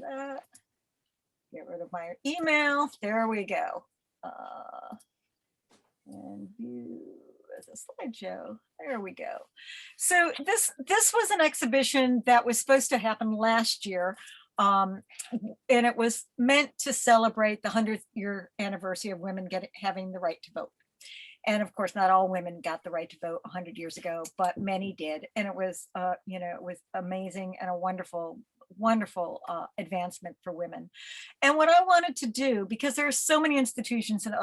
that. Get rid of my email. There we go. And view as a slideshow. There we go. So this was an exhibition that was supposed to happen last year. And it was meant to celebrate the 100th year anniversary of women having the right to vote. And of course, not all women got the right to vote 100 years ago, but many did. And it was, it was amazing and a wonderful, wonderful advancement for women. And what I wanted to do, because there are so many institutions in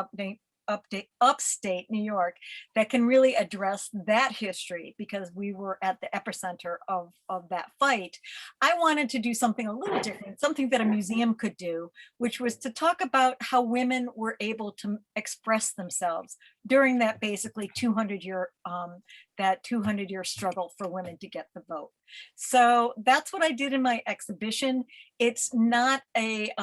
upstate New York that can really address that history, because we were at the epicenter of that fight. I wanted to do something a little different, something that a museum could do, which was to talk about how women were able to express themselves during that basically 200-year struggle for women to get the vote. So that's what I did in my exhibition. It's not a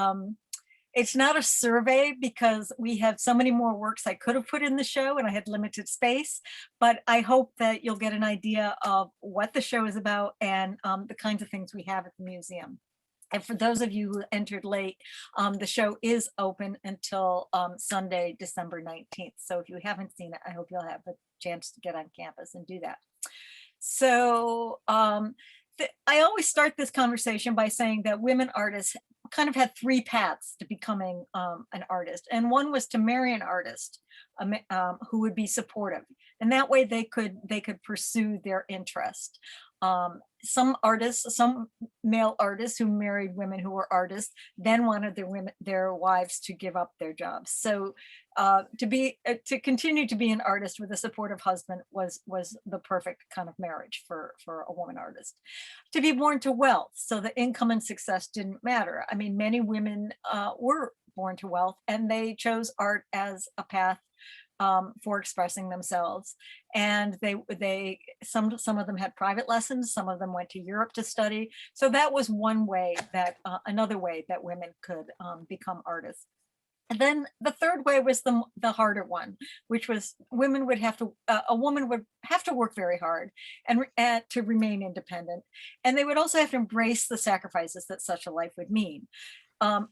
survey, because we have so many more works I could have put in the show and I had limited space, but I hope that you'll get an idea of what the show is about and the kinds of things we have at the museum. And for those of you who entered late, the show is open until Sunday, December 19th. So if you haven't seen it, I hope you'll have a chance to get on campus and do that. So I always start this conversation by saying that women artists kind of had three paths to becoming an artist. And one was to marry an artist who would be supportive. And that way they could pursue their interest. Some artists, some male artists who married women who were artists, then wanted their wives to give up their jobs. So to continue to be an artist with a supportive husband was the perfect kind of marriage for a woman artist. To be born to wealth, so the income and success didn't matter. I mean, many women were born to wealth, and they chose art as a path for expressing themselves. And some of them had private lessons, some of them went to Europe to study. So that was one way that another way that women could become artists. And then the third way was the harder one, which was a woman would have to work very hard and to remain independent. And they would also have to embrace the sacrifices that such a life would mean.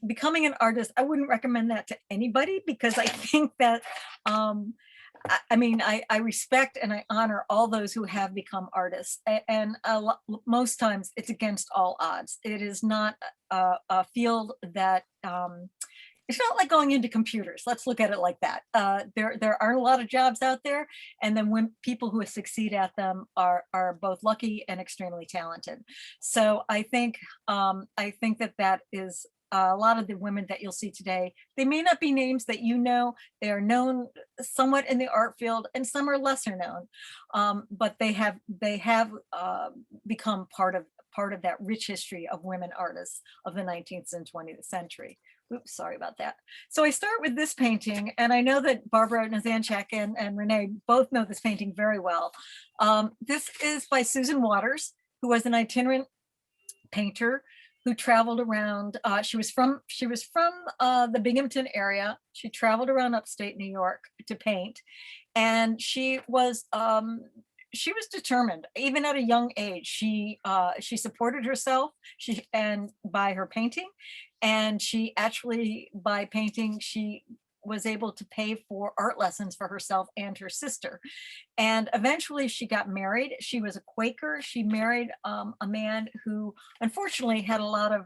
Becoming an artist, I wouldn't recommend that to anybody, because I think that, I respect and I honor all those who have become artists. And most times it's against all odds. It is not a field that, it's not like going into computers. Let's look at it like that. There aren't a lot of jobs out there, and then when people who succeed at them are both lucky and extremely talented. So I think that is a lot of the women that you'll see today. They may not be names that you know. They are known somewhat in the art field, and some are lesser known, but they have become part of that rich history of women artists of the 19th and 20th century. Oops, sorry about that. So I start with this painting, and I know that Barbara Nazanchak and Renee both know this painting very well. This is by Susan Waters, who was an itinerant painter who traveled around. She was from the Binghamton area. She traveled around upstate New York to paint, and she was determined. Even at a young age, she supported herself, and by her painting, and she actually, by painting, she was able to pay for art lessons for herself and her sister. And eventually she got married. She was a Quaker. She married a man who unfortunately had a lot of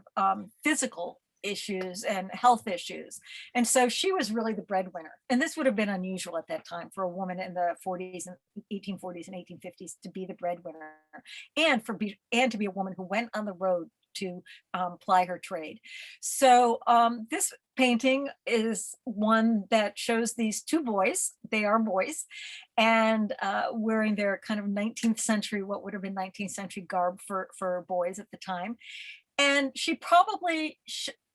physical issues and health issues. And so she was really the breadwinner. And this would have been unusual at that time for a woman in the 40s and 1840s and 1850s to be the breadwinner, and to be a woman who went on the road to ply her trade. So this painting is one that shows these two boys. They are boys, and wearing their kind of 19th century, what would have been 19th century garb for boys at the time. And she probably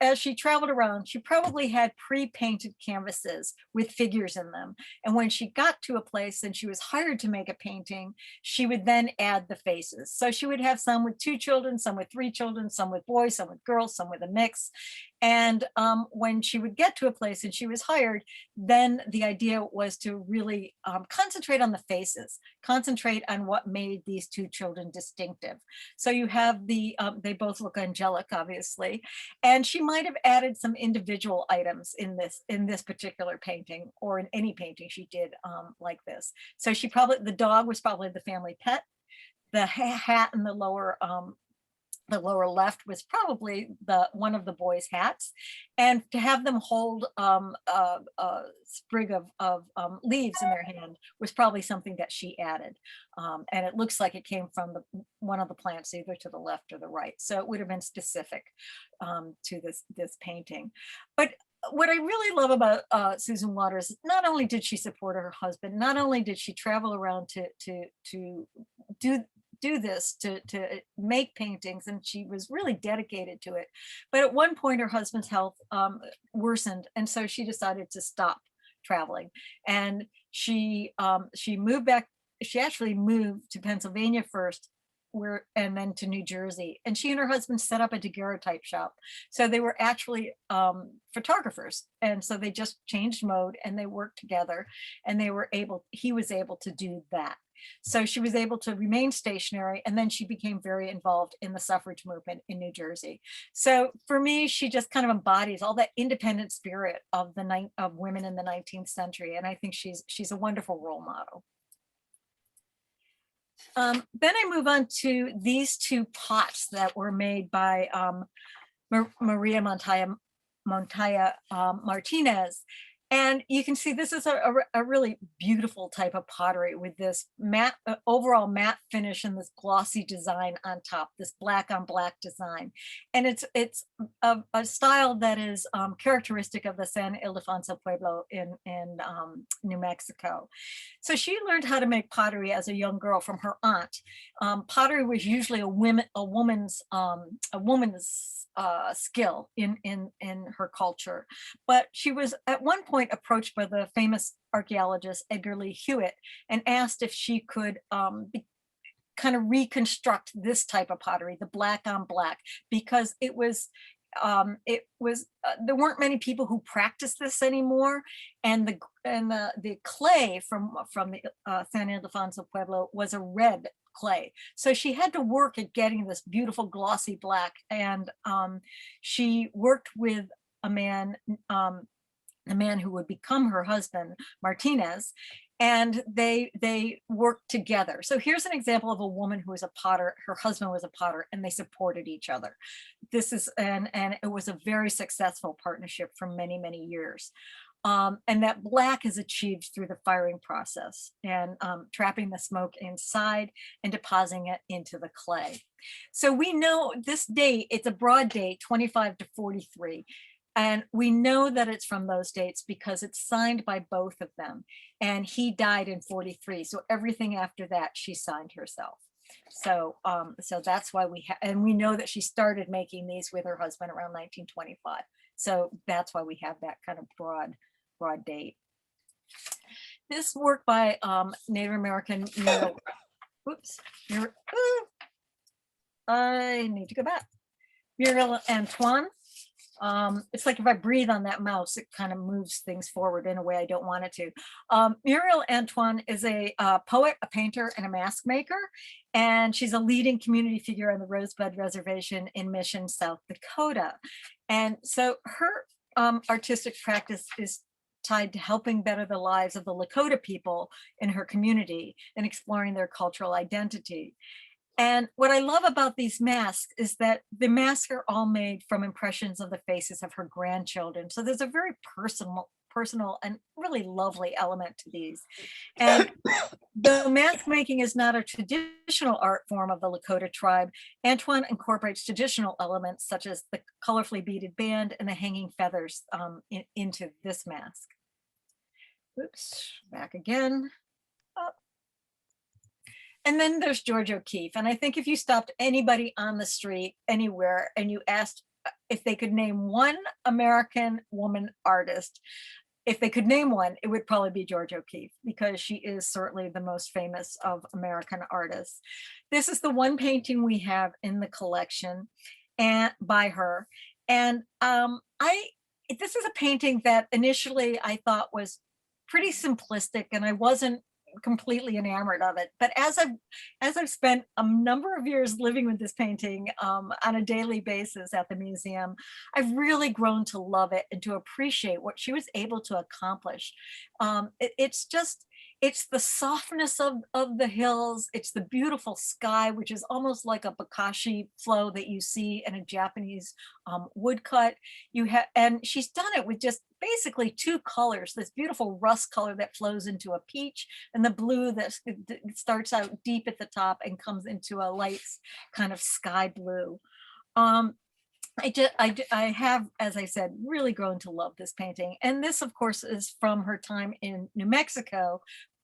as she traveled around, she probably had pre-painted canvases with figures in them. And when she got to a place and she was hired to make a painting, she would then add the faces. So she would have some with 2 children, some with 3 children, some with boys, some with girls, some with a mix. And when she would get to a place and she was hired, then the idea was to really concentrate on the faces, concentrate on what made these 2 children distinctive. So you have they both look angelic, obviously, and she might have added some individual items in this particular painting, or in any painting she did like this. So the dog was probably the family pet. The hat in the lower left was probably one of the boys' hats, and to have them hold a sprig of leaves in their hand was probably something that she added, and it looks like it came from one of the plants, either to the left or the right. So it would have been specific to this painting. But what I really love about Susan Waters, not only did she support her husband, not only did she travel around to do this, to make paintings, and she was really dedicated to it. But at one point, her husband's health worsened, and so she decided to stop traveling. And she moved back. She actually moved to Pennsylvania first, and then to New Jersey. And she and her husband set up a daguerreotype shop. So they were actually photographers, and so they just changed mode and they worked together, and he was able to do that. So she was able to remain stationary, and then she became very involved in the suffrage movement in New Jersey. So for me, she just kind of embodies all that independent spirit of women in the 19th century, and I think she's a wonderful role model. Then I move on to these 2 pots that were made by Maria Montoya Martinez. And you can see this is a really beautiful type of pottery with this overall matte finish and this glossy design on top, this black on black design. And it's a style that is characteristic of the San Ildefonso Pueblo in New Mexico. So she learned how to make pottery as a young girl from her aunt. Pottery was usually a woman's skill in her culture, but she was at one point approached by the famous archaeologist Edgar Lee Hewitt and asked if she could kind of reconstruct this type of pottery, the black on black, because there weren't many people who practiced this anymore, and the clay from the San Ildefonso Pueblo was a red clay. So she had to work at getting this beautiful glossy black, and she worked with a man who would become her husband, Martinez, and they worked together. So here's an example of a woman who was a potter, her husband was a potter, and they supported each other. And it was a very successful partnership for many, many years. And that black is achieved through the firing process and trapping the smoke inside and depositing it into the clay. So we know this date, it's a broad date, 25 to 43. And we know that it's from those dates because it's signed by both of them. And he died in 43. So everything after that, she signed herself. So that's why and we know that she started making these with her husband around 1925. So that's why we have that kind of broad date. This work by Native American Muriel, I need to go back. Muriel Antoine. It's like if I breathe on that mouse, it kind of moves things forward in a way I don't want it to. Muriel Antoine is a poet, a painter, and a mask maker, and she's a leading community figure on the Rosebud Reservation in Mission, South Dakota. And so her artistic practice is tied to helping better the lives of the Lakota people in her community and exploring their cultural identity. And what I love about these masks is that the masks are all made from impressions of the faces of her grandchildren. So there's a very personal and really lovely element to these. And though mask making is not a traditional art form of the Lakota tribe, Antoine incorporates traditional elements such as the colorfully beaded band and the hanging feathers into this mask. Oops, back again. Oh. And then there's George O'Keeffe. And I think if you stopped anybody on the street anywhere and you asked if they could name one American woman artist, if they could name one, it would probably be Georgia O'Keeffe, because she is certainly the most famous of American artists. This is the one painting we have in the collection and by her. And I this is a painting that initially I thought was pretty simplistic, and I wasn't completely enamored of it. But as I've spent a number of years living with this painting on a daily basis at the museum, I've really grown to love it and to appreciate what she was able to accomplish. It's just, it's the softness of the hills. It's the beautiful sky, which is almost like a Bokashi flow that you see in a Japanese woodcut. You have, and she's done it with just basically two colors, this beautiful rust color that flows into a peach, and the blue that starts out deep at the top and comes into a light kind of sky blue. Um, I have, as I said, really grown to love this painting. And this, of course, is from her time in New Mexico,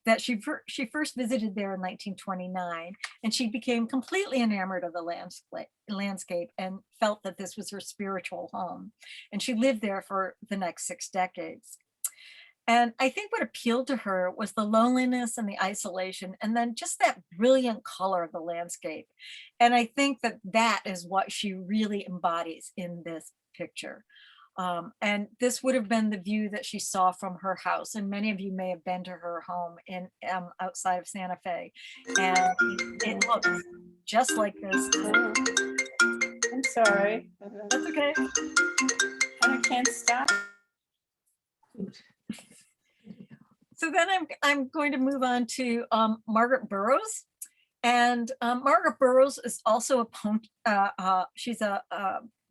that she first visited there in 1929, and she became completely enamored of the landscape and felt that this was her spiritual home. And she lived there for the next 6 decades. And I think what appealed to her was the loneliness and the isolation, and then just that brilliant color of the landscape. And I think that that is what she really embodies in this picture. And this would have been the view that she saw from her house. And many of you may have been to her home in outside of Santa Fe. And it looks just like this. Oh, I'm sorry. That's okay. I can't stop. So then I'm going to move on to Margaret Burroughs. And Margaret Burroughs is also she's a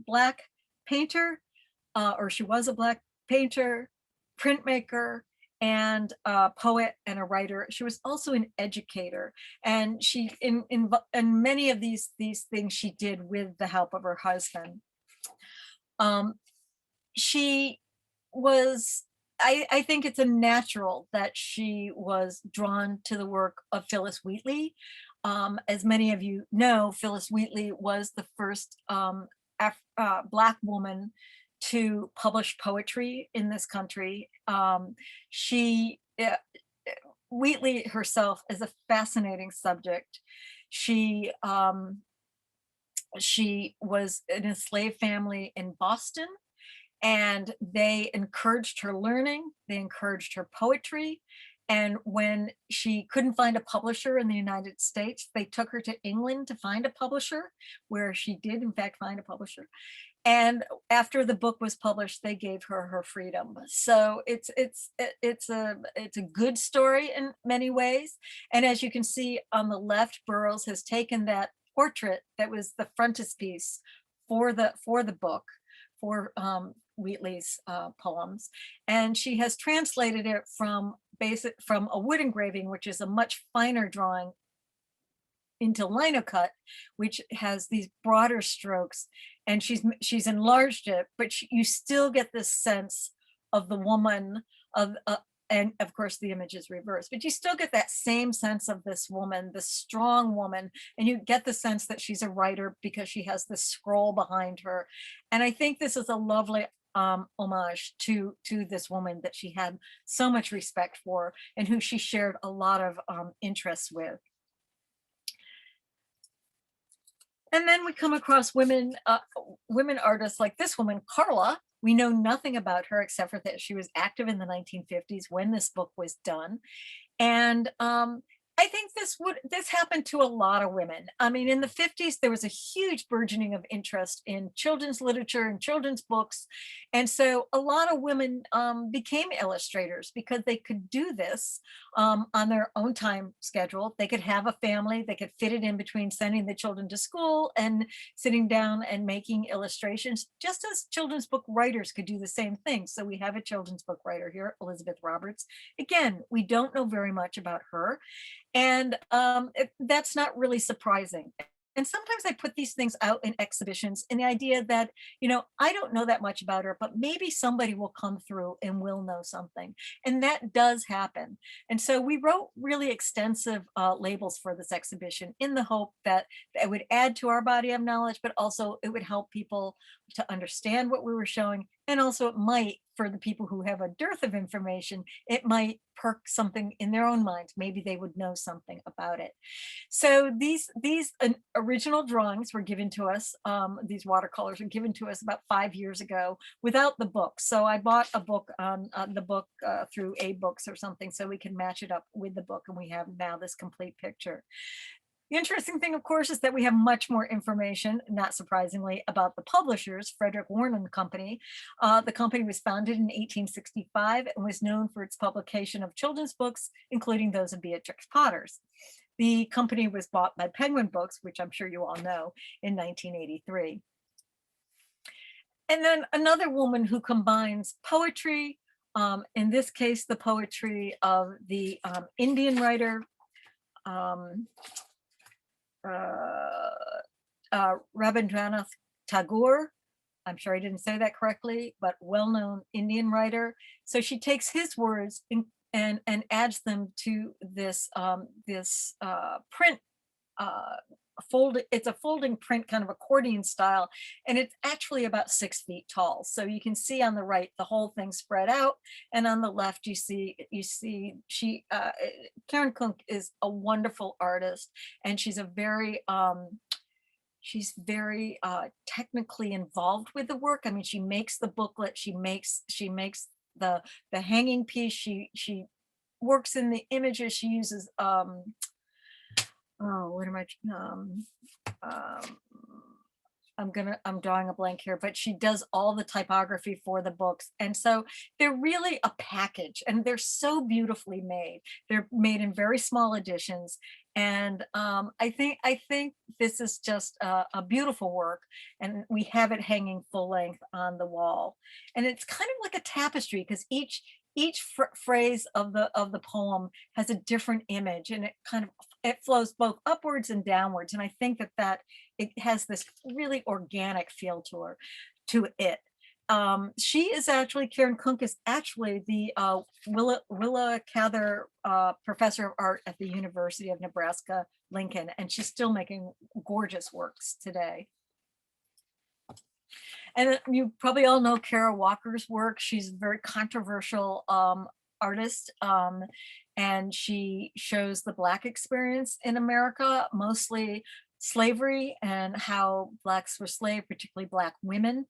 Black painter, or she was a Black painter, printmaker, and a poet and a writer. She was also an educator, and she in many of these things she did with the help of her husband. She was, I think it's a natural that she was drawn to the work of Phillis Wheatley. As many of you know, Phillis Wheatley was the first Black woman to publish poetry in this country. She Wheatley herself is a fascinating subject. She was in a slave family in Boston, and they encouraged her learning, they encouraged her poetry. And when she couldn't find a publisher in the United States, they took her to England to find a publisher, where she did in fact find a publisher. And after the book was published, they gave her her freedom. So it's a good story in many ways. And as you can see on the left, Burroughs has taken that portrait that was the frontispiece for the book, for Wheatley's poems, and she has translated it from a wood engraving, which is a much finer drawing, into linocut, which has these broader strokes, and she's enlarged it, but you still get this sense of the woman of and of course the image is reversed, but you still get that same sense of this woman, this strong woman, and you get the sense that she's a writer because she has this scroll behind her. And I think this is a lovely homage to this woman that she had so much respect for, and who she shared a lot of interests with. And then we come across women artists like this woman, Carla. We know nothing about her except for that she was active in the 1950s when this book was done. And I think this happened to a lot of women. I mean, in the 50s, there was a huge burgeoning of interest in children's literature and children's books. And so a lot of women became illustrators because they could do this on their own time schedule. They could have a family, they could fit it in between sending the children to school and sitting down and making illustrations, just as children's book writers could do the same thing. So we have a children's book writer here, Elizabeth Roberts. Again, we don't know very much about her. And that's not really surprising. And sometimes I put these things out in exhibitions in the idea that, I don't know that much about her, but maybe somebody will come through and will know something. And that does happen. And so we wrote really extensive labels for this exhibition in the hope that it would add to our body of knowledge, but also it would help people to understand what we were showing. And also it might, for the people who have a dearth of information, it might perk something in their own minds. Maybe they would know something about it. So these original drawings were given to us. These watercolors were given to us about 5 years ago without the book. So I bought a book on the book through A Books or something, so we can match it up with the book, and we have now this complete picture. The interesting thing, of course, is that we have much more information, not surprisingly, about the publishers, Frederick Warne and Company. The company was founded in 1865 and was known for its publication of children's books, including those of Beatrix Potters. The company was bought by Penguin Books, which I'm sure you all know, in 1983. And then another woman who combines poetry, in this case, the poetry of the Indian writer, um, uh, Rabindranath Tagore. I'm sure I didn't say that correctly, but well-known Indian writer. So she takes his words and adds them to this print, uh, it's a folding print, kind of accordion style, and it's actually about 6 feet tall. So you can see on the right the whole thing spread out, and on the left you see Karen Kunk is a wonderful artist, and she's very technically involved with the work. I mean, she makes the booklet, she makes the hanging piece, she works in the images, she uses oh, what am I um I'm drawing a blank here, but she does all the typography for the books. And so they're really a package, and they're so beautifully made. They're made in very small editions. And I think this is just a beautiful work, and we have it hanging full length on the wall. And it's kind of like a tapestry, because each phrase of the poem has a different image, and it flows both upwards and downwards. And I think that it has this really organic feel to it. She is actually Karen Kunk is actually the Willa Cather Professor of Art at the University of Nebraska Lincoln, and she's still making gorgeous works today. And you probably all know Kara Walker's work. She's a very controversial artist, and she shows the Black experience in America, mostly slavery and how Blacks were slaves, particularly Black women.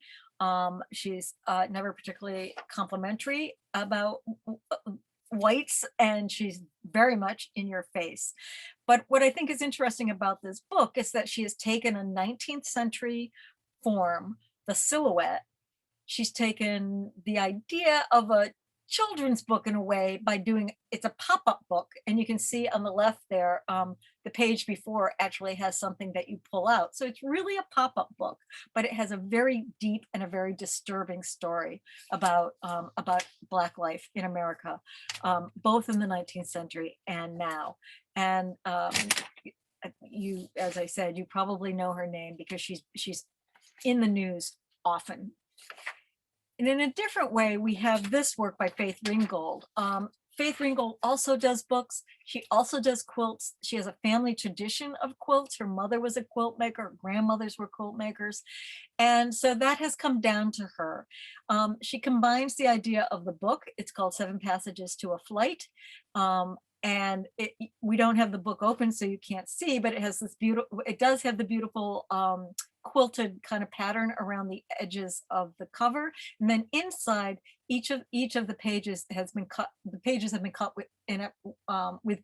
She's never particularly complimentary about whites, and she's very much in your face. But what I think is interesting about this book is that she has taken a 19th century form, the silhouette. She's taken the idea of a children's book in a way by doing it's a pop-up book, and you can see on the left there, the page before actually has something that you pull out. So it's really a pop-up book, but it has a very deep and a very disturbing story about Black life in America, both in the 19th century and now. And you, as I said, you probably know her name because she's in the news often. And in a different way, we have this work by Faith Ringgold. Faith Ringgold also does books. She also does quilts. She has a family tradition of quilts. Her mother was a quilt maker, her grandmothers were quilt makers. And so that has come down to her. She combines the idea of the book. It's called Seven Passages to a Flight. And we don't have the book open, so you can't see, but it has this beautiful, it does have the beautiful quilted kind of pattern around the edges of the cover. And then inside, each of the pages has been cut, the pages have been cut with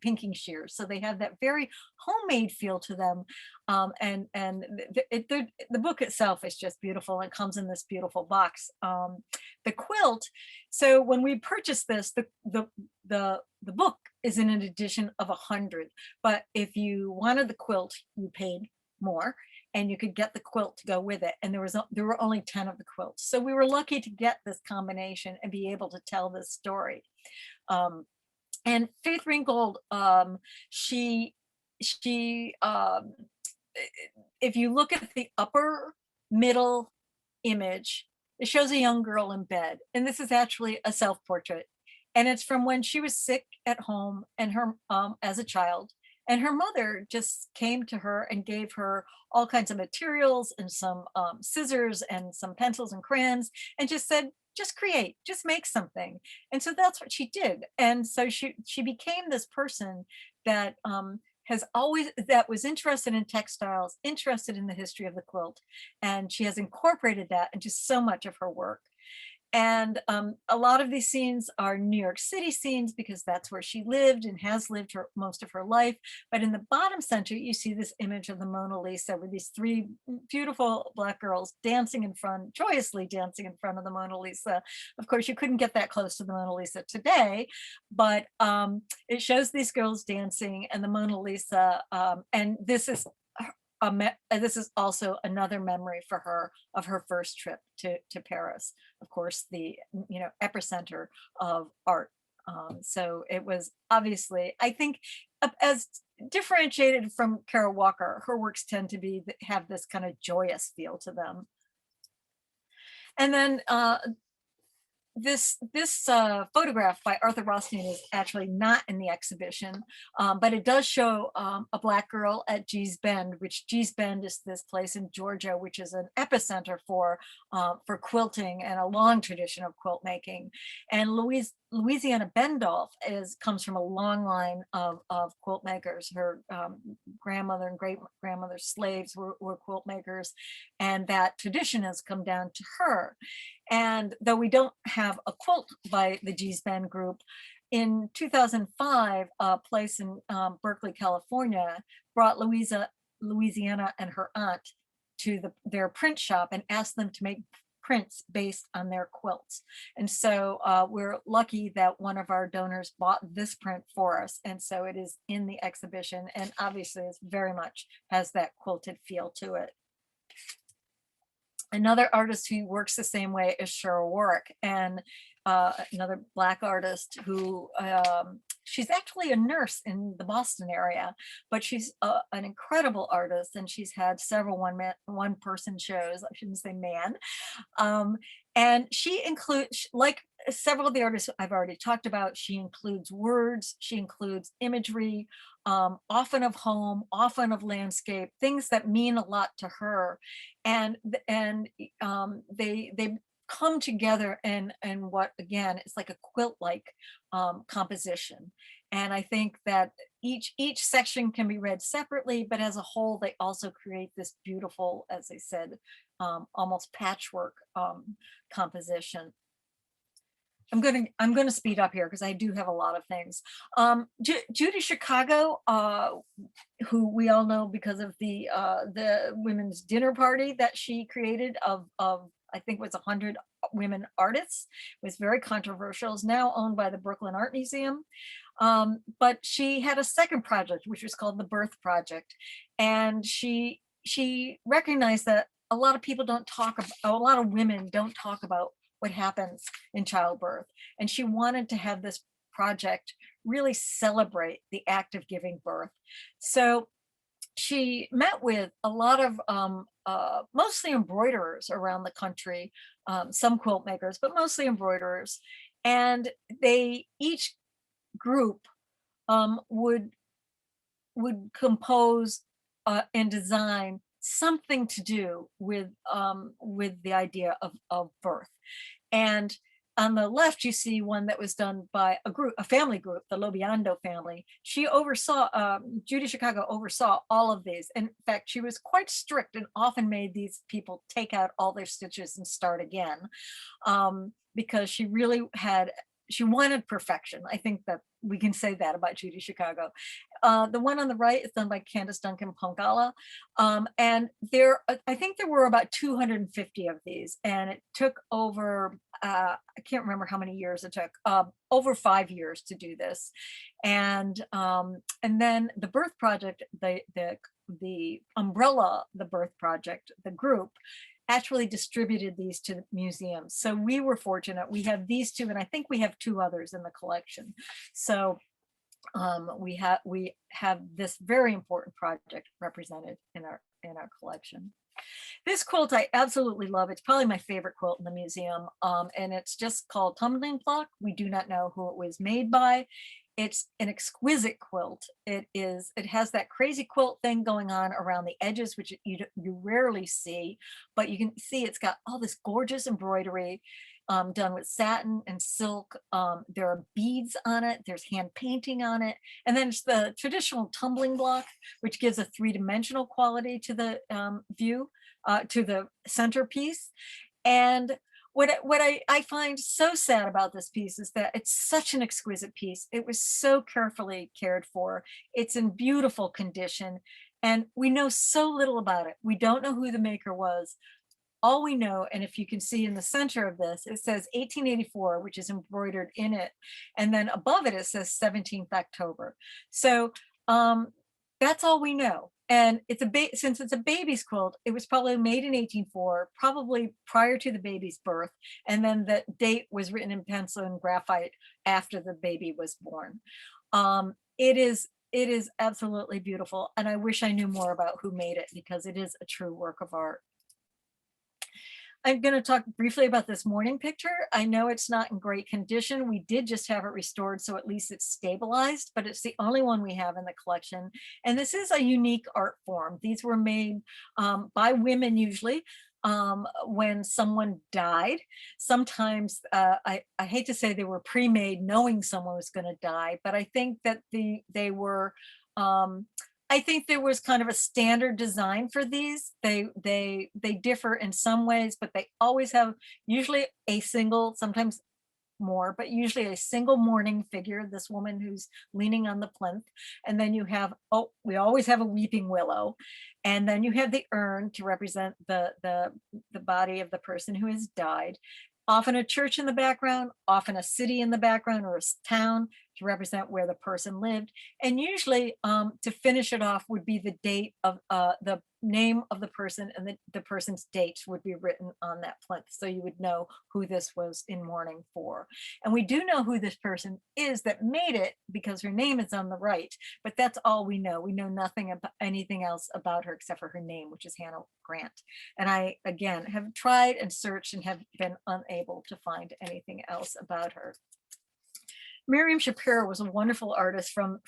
pinking shears. So they have that very homemade feel to them. The book itself is just beautiful, and comes in this beautiful box. The quilt, so when we purchased this, the book is in an edition of 100, but if you wanted the quilt, you paid more, and you could get the quilt to go with it. And there were only 10 of the quilts. So we were lucky to get this combination and be able to tell this story. And Faith Ringgold, she if you look at the upper middle image, it shows a young girl in bed, and this is actually a self-portrait, and it's from when she was sick at home and her as a child, and her mother just came to her and gave her all kinds of materials and some scissors and some pencils and crayons, and just said, just create, just make something. And so that's what she did, and so she became this person that has always that was interested in textiles, interested in the history of the quilt, and she has incorporated that into so much of her work. And a lot of these scenes are New York City scenes because that's where she lived and has lived her most of her life. But in the bottom center, you see this image of the Mona Lisa with these three beautiful Black girls dancing in front, joyously dancing in front of the Mona Lisa. Of course, you couldn't get that close to the Mona Lisa today, but it shows these girls dancing and the Mona Lisa. And this is this is also another memory for her of her first trip to Paris, of course, the epicenter of art. So it was obviously, I think, as differentiated from Kara Walker, her works tend to be have this kind of joyous feel to them. And then this photograph by Arthur Rothstein is actually not in the exhibition, but it does show a Black girl at Gee's Bend, which Gee's Bend is this place in Georgia, which is an epicenter for quilting and a long tradition of quilt making. And Louisiana Bendolph comes from a long line of quilt makers. Her grandmother and great grandmother's slaves were quilt makers, and that tradition has come down to her. And though we don't have a quilt by the Gee's Bend group, in 2005, a place in Berkeley, California, brought Louisiana and her aunt to their print shop and asked them to make prints based on their quilts. And so we're lucky that one of our donors bought this print for us. And so it is in the exhibition, and obviously it's very much has that quilted feel to it. Another artist who works the same way is Cheryl Warwick, and another Black artist who she's actually a nurse in the Boston area, but she's an incredible artist, and she's had several one person shows. I shouldn't say man, and she includes, like several of the artists I've already talked about, she includes words, she includes imagery, often of home, often of landscape, things that mean a lot to her, and they come together in what again is like a quilt-like composition. And I think that each section can be read separately, but as a whole, they also create this beautiful, as I said, almost patchwork composition. I'm gonna speed up here because I do have a lot of things. Judy Chicago, who we all know because of the women's dinner party that she created of I think it was 100 women artists, was very controversial, is now owned by the Brooklyn Art Museum. But she had a second project, which was called the Birth Project. And she recognized that a lot of people don't talk about, a lot of women don't talk about what happens in childbirth. And she wanted to have this project really celebrate the act of giving birth. So she met with a lot of mostly embroiderers around the country, some quilt makers, but mostly embroiderers. And they each group would compose and design something to do with the idea of birth. And on the left, you see one that was done by a family group, the Lobiando family. She oversaw, Judy Chicago oversaw all of these. In fact, she was quite strict and often made these people take out all their stitches and start again, because she really she wanted perfection. I think that we can say that about Judy Chicago. The one on the right is done by Candace Duncan Pongala. And I think there were about 250 of these, and it took over, I can't remember how many years it took, over 5 years to do this. And then the Birth Project, the umbrella, the Birth Project, the group, actually distributed these to the museums. So we were fortunate. We have these two, and I think we have two others in the collection. So We have this very important project represented in our collection. This quilt I absolutely love. It's probably my favorite quilt in the museum, and it's just called Tumbling Block. We do not know who it was made by. It's an exquisite quilt. It has that crazy quilt thing going on around the edges, which you rarely see, but you can see it's got all this gorgeous embroidery, done with satin and silk. There are beads on it. There's hand painting on it. And then it's the traditional tumbling block, which gives a three-dimensional quality to the view, to the centerpiece. And what I find so sad about this piece is that it's such an exquisite piece. It was so carefully cared for. It's in beautiful condition, and we know so little about it. We don't know who the maker was. All we know, and if you can see in the center of this, it says 1884, which is embroidered in it. And then above it, it says 17th October. So that's all we know. And since it's a baby's quilt, it was probably made in 1804, probably prior to the baby's birth. And then the date was written in pencil and graphite after the baby was born. It is absolutely beautiful. And I wish I knew more about who made it, because it is a true work of art. I'm going to talk briefly about this morning picture. I know it's not in great condition. We did just have it restored, so at least it's stabilized, but it's the only one we have in the collection. And this is a unique art form. These were made by women usually, when someone died. Sometimes I hate to say they were pre-made knowing someone was going to die, but I think that they were I think there was kind of a standard design for these. They differ in some ways, but they always have usually a single, sometimes more, but usually a single mourning figure, this woman who's leaning on the plinth. And then you have, oh, we always have a weeping willow. And then you have the urn to represent the body of the person who has died. Often a church in the background, often a city in the background, or a town to represent where the person lived. And usually to finish it off would be the date of the name of the person, and the person's dates would be written on that plinth. So you would know who this was in mourning for. And we do know who this person is that made it, because her name is on the right, but that's all we know. We know nothing about anything else about her except for her name, which is Hannah Grant. And I, again, have tried and searched and have been unable to find anything else about her. Miriam Shapiro was a wonderful artist from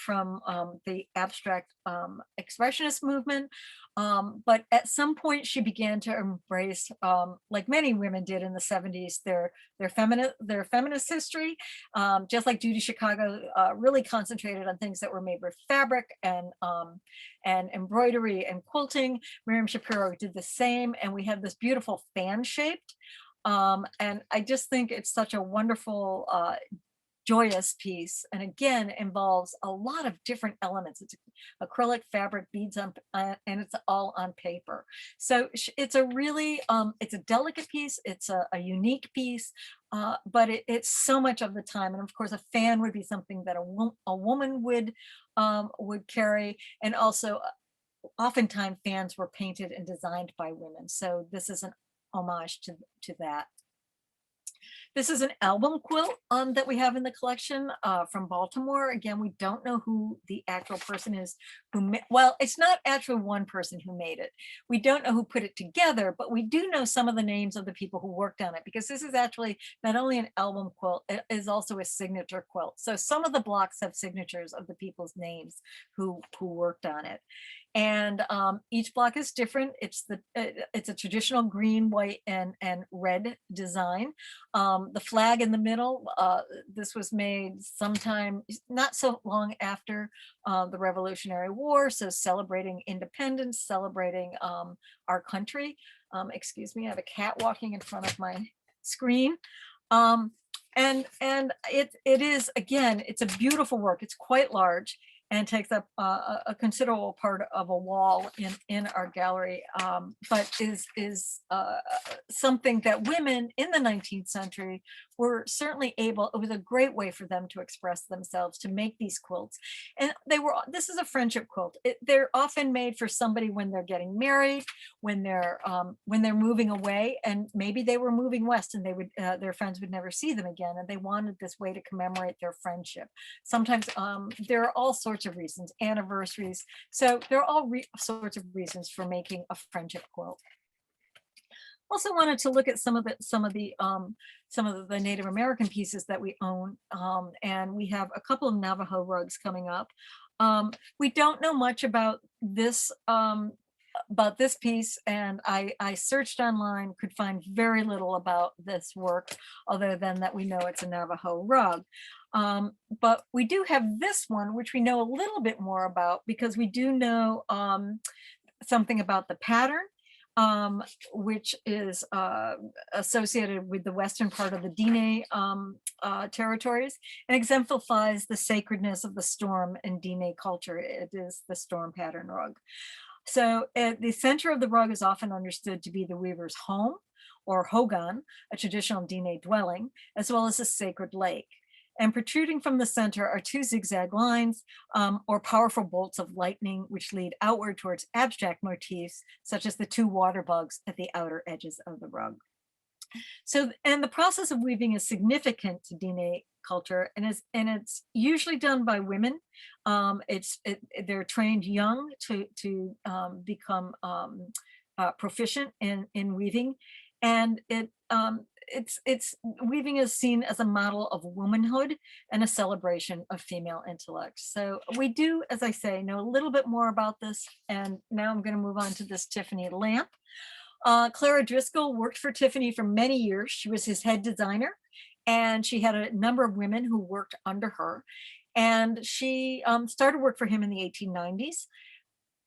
the abstract expressionist movement, but at some point she began to embrace, like many women did in the 70s, their feminist history. Just like Judy Chicago really concentrated on things that were made with fabric and embroidery and quilting. Miriam Shapiro did the same, and we have this beautiful fan shaped. And I just think it's such a wonderful joyous piece, and again involves a lot of different elements. It's acrylic, fabric, beads on, and it's all on paper. So it's a really it's a delicate piece. It's a unique piece, but it's so much of the time. And of course, a fan would be something that a woman would carry, and also oftentimes fans were painted and designed by women. So this is an homage to that. This is an album quilt that we have in the collection from Baltimore. Again, we don't know who the actual person is well, it's not actually one person who made it. We don't know who put it together, but we do know some of the names of the people who worked on it, because this is actually not only an album quilt, it is also a signature quilt. So some of the blocks have signatures of the people's names who worked on it. And each block is different. It's a traditional green, white, and red design. The flag in the middle, this was made sometime not so long after the Revolutionary War, so celebrating independence, celebrating our country. Excuse me, I have a cat walking in front of my screen. And it is, again, it's a beautiful work. It's quite large. and takes up a considerable part of a wall in our gallery, but is something that women in the 19th century were certainly able. It was a great way for them to express themselves, to make these quilts. And this is a friendship quilt. They're often made for somebody when they're getting married, when they're moving away, and maybe they were moving west and they would their friends would never see them again, and they wanted this way to commemorate their friendship. Sometimes there are all sorts of reasons, anniversaries. So there are all sorts of reasons for making a friendship quilt. Also wanted to look at some of the Native American pieces that we own, and we have a couple of Navajo rugs coming up. We don't know much about this piece, and I searched online, could find very little about this work other than that we know it's a Navajo rug. But we do have this one, which we know a little bit more about, because we do know something about the pattern, which is associated with the western part of the Diné territories, and exemplifies the sacredness of the storm in Diné culture. It is the storm pattern rug. So at the center of the rug is often understood to be the weaver's home, or hogan, a traditional Diné dwelling, as well as a sacred lake. And protruding from the center are two zigzag lines, or powerful bolts of lightning, which lead outward towards abstract motifs, such as the two water bugs at the outer edges of the rug. So, and the process of weaving is significant to Diné culture, and it's usually done by women. They're trained young to become proficient in weaving, and it's weaving is seen as a model of womanhood and a celebration of female intellect. So we do, as I say, know a little bit more about this, and now I'm going to move on to this Tiffany lamp. Clara Driscoll worked for Tiffany for many years. She was his head designer, and she had a number of women who worked under her. And she started work for him in the 1890s.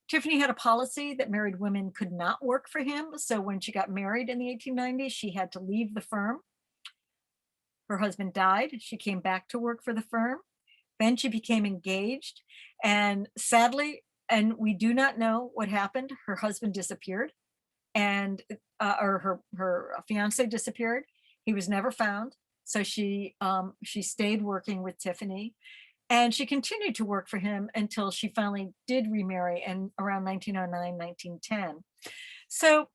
Tiffany had a policy that married women could not work for him. So when she got married in the 1890s, she had to leave the firm. Her husband died. She came back to work for the firm. Then she became engaged. And sadly, and we do not know what happened, her husband disappeared, and or her fiance disappeared. He was never found. So she stayed working with Tiffany, and she continued to work for him until she finally did remarry in around 1909, 1910. So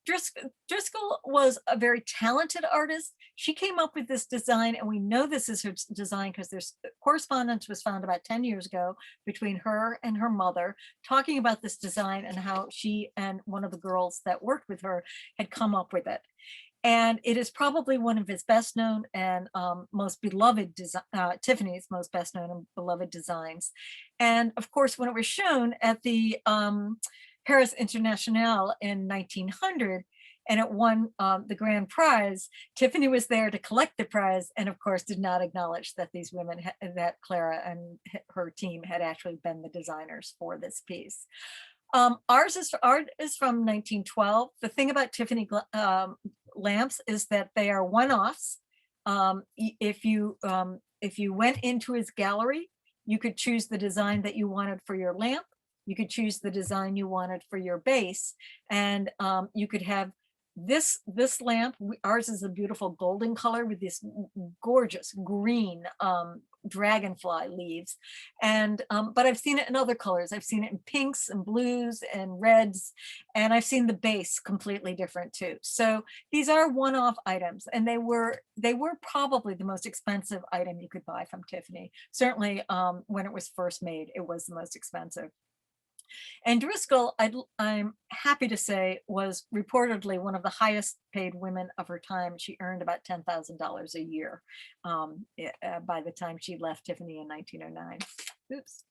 Driscoll was a very talented artist. She came up with this design, and we know this is her design because there's correspondence was found about 10 years ago between her and her mother, talking about this design and how she and one of the girls that worked with her had come up with it. And it is probably one of his best known and most beloved Tiffany's most best known and beloved designs. And of course, when it was shown at the Paris Internationale in 1900, and it won the grand prize, Tiffany was there to collect the prize, and of course did not acknowledge that these women, that Clara and her team had actually been the designers for this piece. Art is from 1912. The thing about Tiffany lamps is that they are one-offs. If you went into his gallery, you could choose the design that you wanted for your lamp. You could choose the design you wanted for your base, and you could have this lamp. Ours is a beautiful golden color with this gorgeous green dragonfly leaves, and but I've seen it in other colors. I've seen it in pinks and blues and reds, and I've seen the base completely different too. So these are one-off items, and they were probably the most expensive item you could buy from Tiffany. Certainly when it was first made, it was the most expensive. And Driscoll, I'm happy to say, was reportedly one of the highest paid women of her time. She earned about $10,000 a year by the time she left Tiffany in 1909. Oops.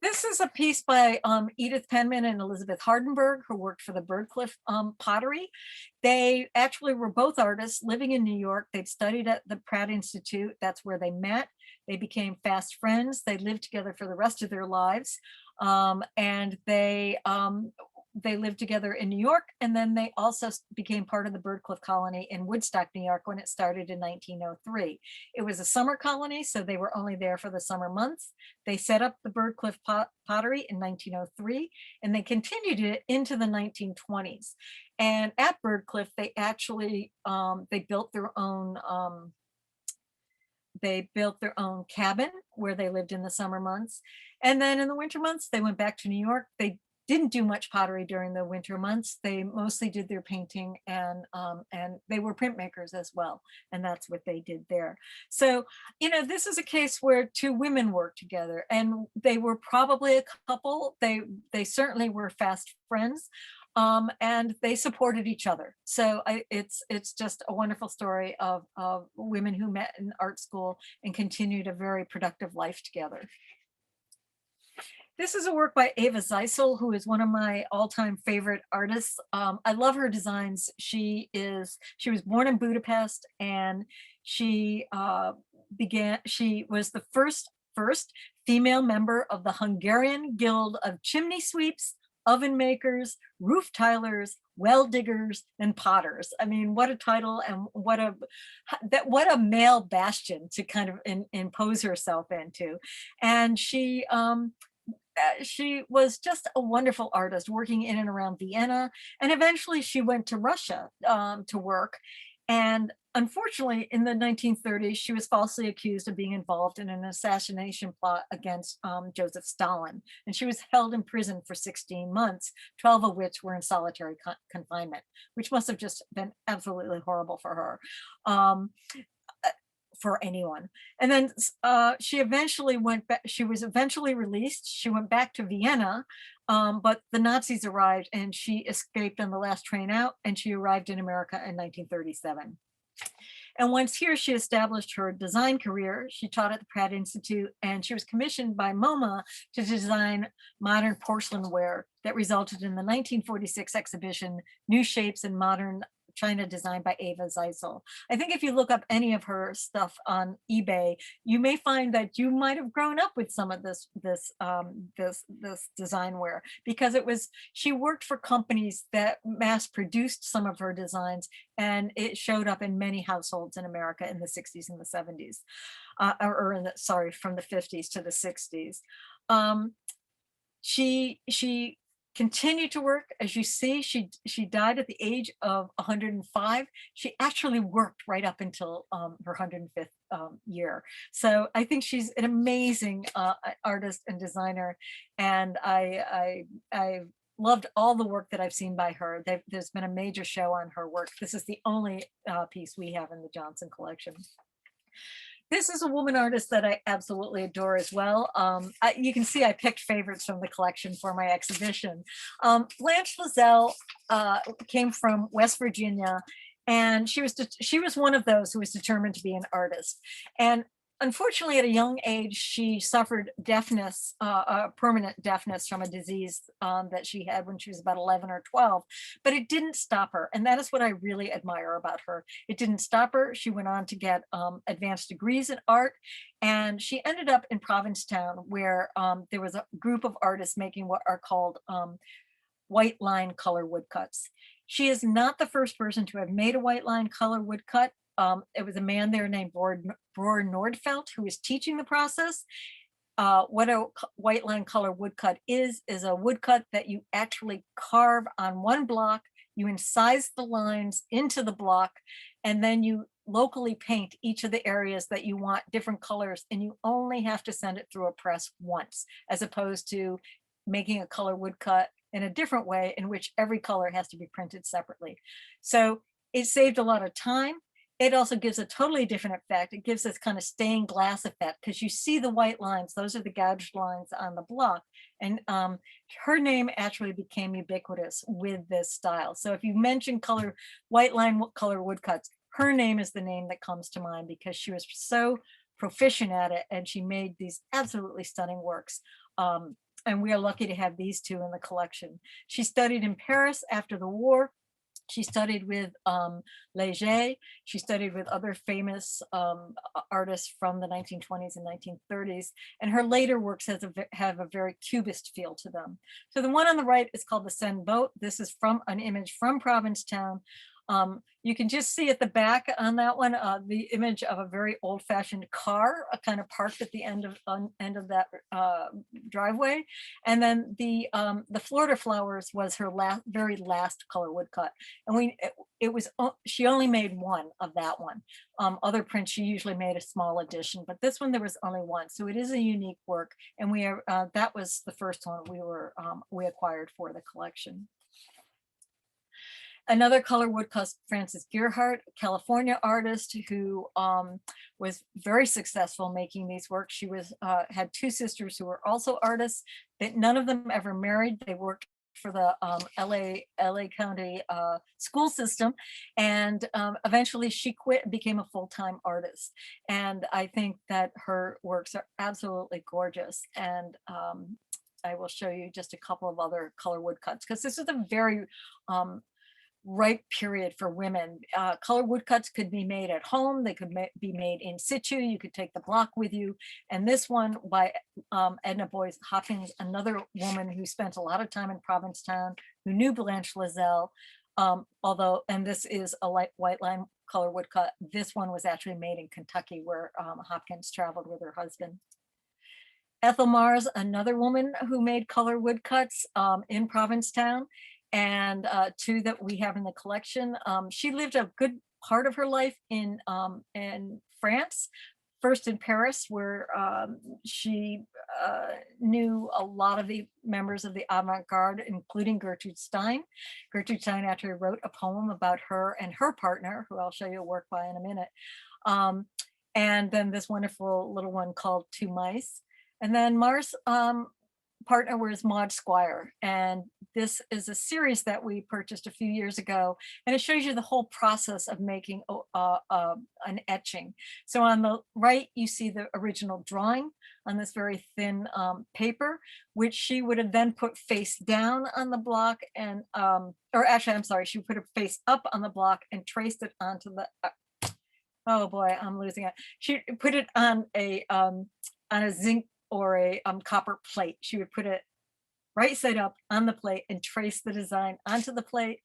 This is a piece by Edith Penman and Elizabeth Hardenberg, who worked for the Birdcliff Pottery. They actually were both artists living in New York. They'd studied at the Pratt Institute. That's where they met. They became fast friends. They lived together for the rest of their lives. And they they lived together in New York, and then they also became part of the Birdcliff colony in Woodstock, New York, when it started in 1903. It was a summer colony, so they were only there for the summer months. They set up the Birdcliff pottery in 1903, and they continued it into the 1920s. And at Birdcliff, they actually they built their own cabin where they lived in the summer months. And then in the winter months, they went back to New York. They didn't do much pottery during the winter months. They mostly did their painting, and they were printmakers as well. And that's what they did there. So, this is a case where two women worked together, and they were probably a couple. They certainly were fast friends. And they supported each other. So it's just a wonderful story of women who met in art school and continued a very productive life together. This is a work by Eva Zeisel, who is one of my all-time favorite artists. I love her designs. She was born in Budapest, and she was the first female member of the Hungarian Guild of Chimney Sweeps, oven makers, roof tilers, well diggers, and potters. I mean, what a title, and what a male bastion to kind of impose herself into. And she was just a wonderful artist, working in and around Vienna, and eventually she went to Russia to work. And unfortunately, in the 1930s, she was falsely accused of being involved in an assassination plot against Joseph Stalin. And she was held in prison for 16 months, 12 of which were in solitary confinement, which must have just been absolutely horrible for her. For anyone. And then she eventually went back. She was eventually released. She went back to Vienna, but the Nazis arrived, and she escaped on the last train out, and she arrived in America in 1937. And once here, she established her design career. She taught at the Pratt Institute, and she was commissioned by MoMA to design modern porcelainware that resulted in the 1946 exhibition, New Shapes in Modern China, designed by Eva Zeisel. I think if you look up any of her stuff on eBay, you may find that you might have grown up with some of this designware, because she worked for companies that mass produced some of her designs, and it showed up in many households in America in the 60s and the 70s, from the 50s to the 60s. She continued to work. As you see, she died at the age of 105. She actually worked right up until her 105th year. So I think she's an amazing artist and designer, and I loved all the work that I've seen by her. There's been a major show on her work. This is the only piece we have in the Johnson collection. This is a woman artist that I absolutely adore as well. You can see I picked favorites from the collection for my exhibition. Blanche Lazelle came from West Virginia, and she was one of those who was determined to be an artist. And unfortunately, at a young age, she suffered deafness, permanent deafness, from a disease that she had when she was about 11 or 12, but it didn't stop her. And that is what I really admire about her. It didn't stop her. She went on to get advanced degrees in art, and she ended up in Provincetown, where there was a group of artists making what are called white line color woodcuts. She is not the first person to have made a white line color woodcut. It was a man there named Bror Nordfeldt who was teaching the process. What a white line color woodcut is a woodcut that you actually carve on one block. You incise the lines into the block, and then you locally paint each of the areas that you want different colors, and you only have to send it through a press once, as opposed to making a color woodcut in a different way, in which every color has to be printed separately. So it saved a lot of time. It also gives a totally different effect. It gives this kind of stained glass effect, because you see the white lines. Those are the gouged lines on the block. And her name actually became ubiquitous with this style. So if you mention white line color woodcuts, her name is the name that comes to mind, because she was so proficient at it, and she made these absolutely stunning works. And we are lucky to have these two in the collection. She studied in Paris after the war. She studied with Leger. She studied with other famous artists from the 1920s and 1930s, and her later works have a very cubist feel to them. So the one on the right is called the Seine Boat. This is from an image from Provincetown. You can just see at the back on that one the image of a very old-fashioned car, kind of parked at the end of that driveway, and then the Florida flowers was her very last color woodcut, and she only made one of that one. Other prints she usually made a small edition, but this one there was only one, so it is a unique work, and that was the first one we acquired for the collection. Another color woodcut, Frances Gerhardt, a California artist who was very successful making these works. She had two sisters who were also artists, but none of them ever married. They worked for the LA County school system, and eventually she quit and became a full-time artist. And I think that her works are absolutely gorgeous. And I will show you just a couple of other color woodcuts, because this is a very ripe period for women. Color woodcuts could be made at home. They could be made in situ. You could take the block with you. And this one by Edna Boyce Hopkins, another woman who spent a lot of time in Provincetown, who knew Blanche Lazelle, and this is a white line color woodcut. This one was actually made in Kentucky, where Hopkins traveled with her husband. Ethel Mars, another woman who made color woodcuts in Provincetown, and two that we have in the collection. She lived a good part of her life in France, first in Paris, where she knew a lot of the members of the avant-garde, including Gertrude Stein. Gertrude Stein actually wrote a poem about her and her partner, who I'll show you a work by in a minute. And then this wonderful little one called Two Mice. And then Mars' partner was Maud Squire, and this is a series that we purchased a few years ago, and it shows you the whole process of making an etching. So on the right you see the original drawing on this very thin paper, which she would have then put face down on the block, and or actually I'm sorry, she put it face up on the block and traced it onto the oh boy, I'm losing it. She put it on a zinc or a copper plate. She would put it right side up on the plate and trace the design onto the plate.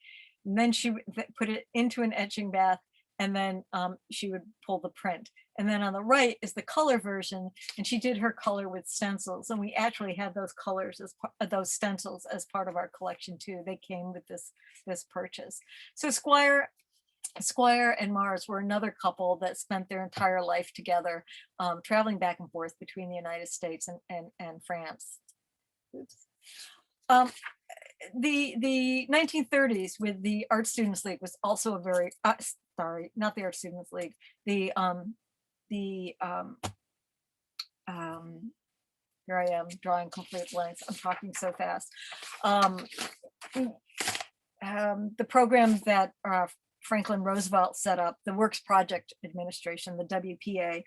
And then she would put it into an etching bath, and then she would pull the print. And then on the right is the color version, and she did her color with stencils. And we actually have those colors those stencils as part of our collection too. They came with this purchase. So Squire and Mars were another couple that spent their entire life together, traveling back and forth between the United States and France. Oops. The 1930s with the Art Students League was also a very, sorry, not the Art Students League, here I am drawing complete blanks. I'm talking so fast. The program that Franklin Roosevelt set up, the Works Project Administration, the WPA.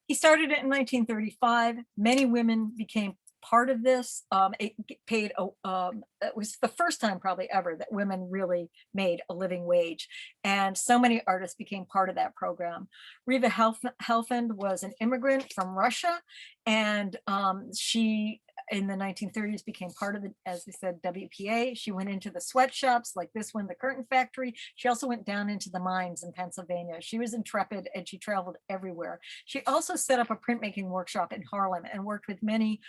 He started it in 1935. Many women became part of this. It was the first time probably ever that women really made a living wage. And so many artists became part of that program. Riva Helfand was an immigrant from Russia, and she in the 1930s became part of the, as we said, WPA. She went into the sweatshops like this one, the Curtain Factory. She also went down into the mines in Pennsylvania. She was intrepid and she traveled everywhere. She also set up a printmaking workshop in Harlem and worked with many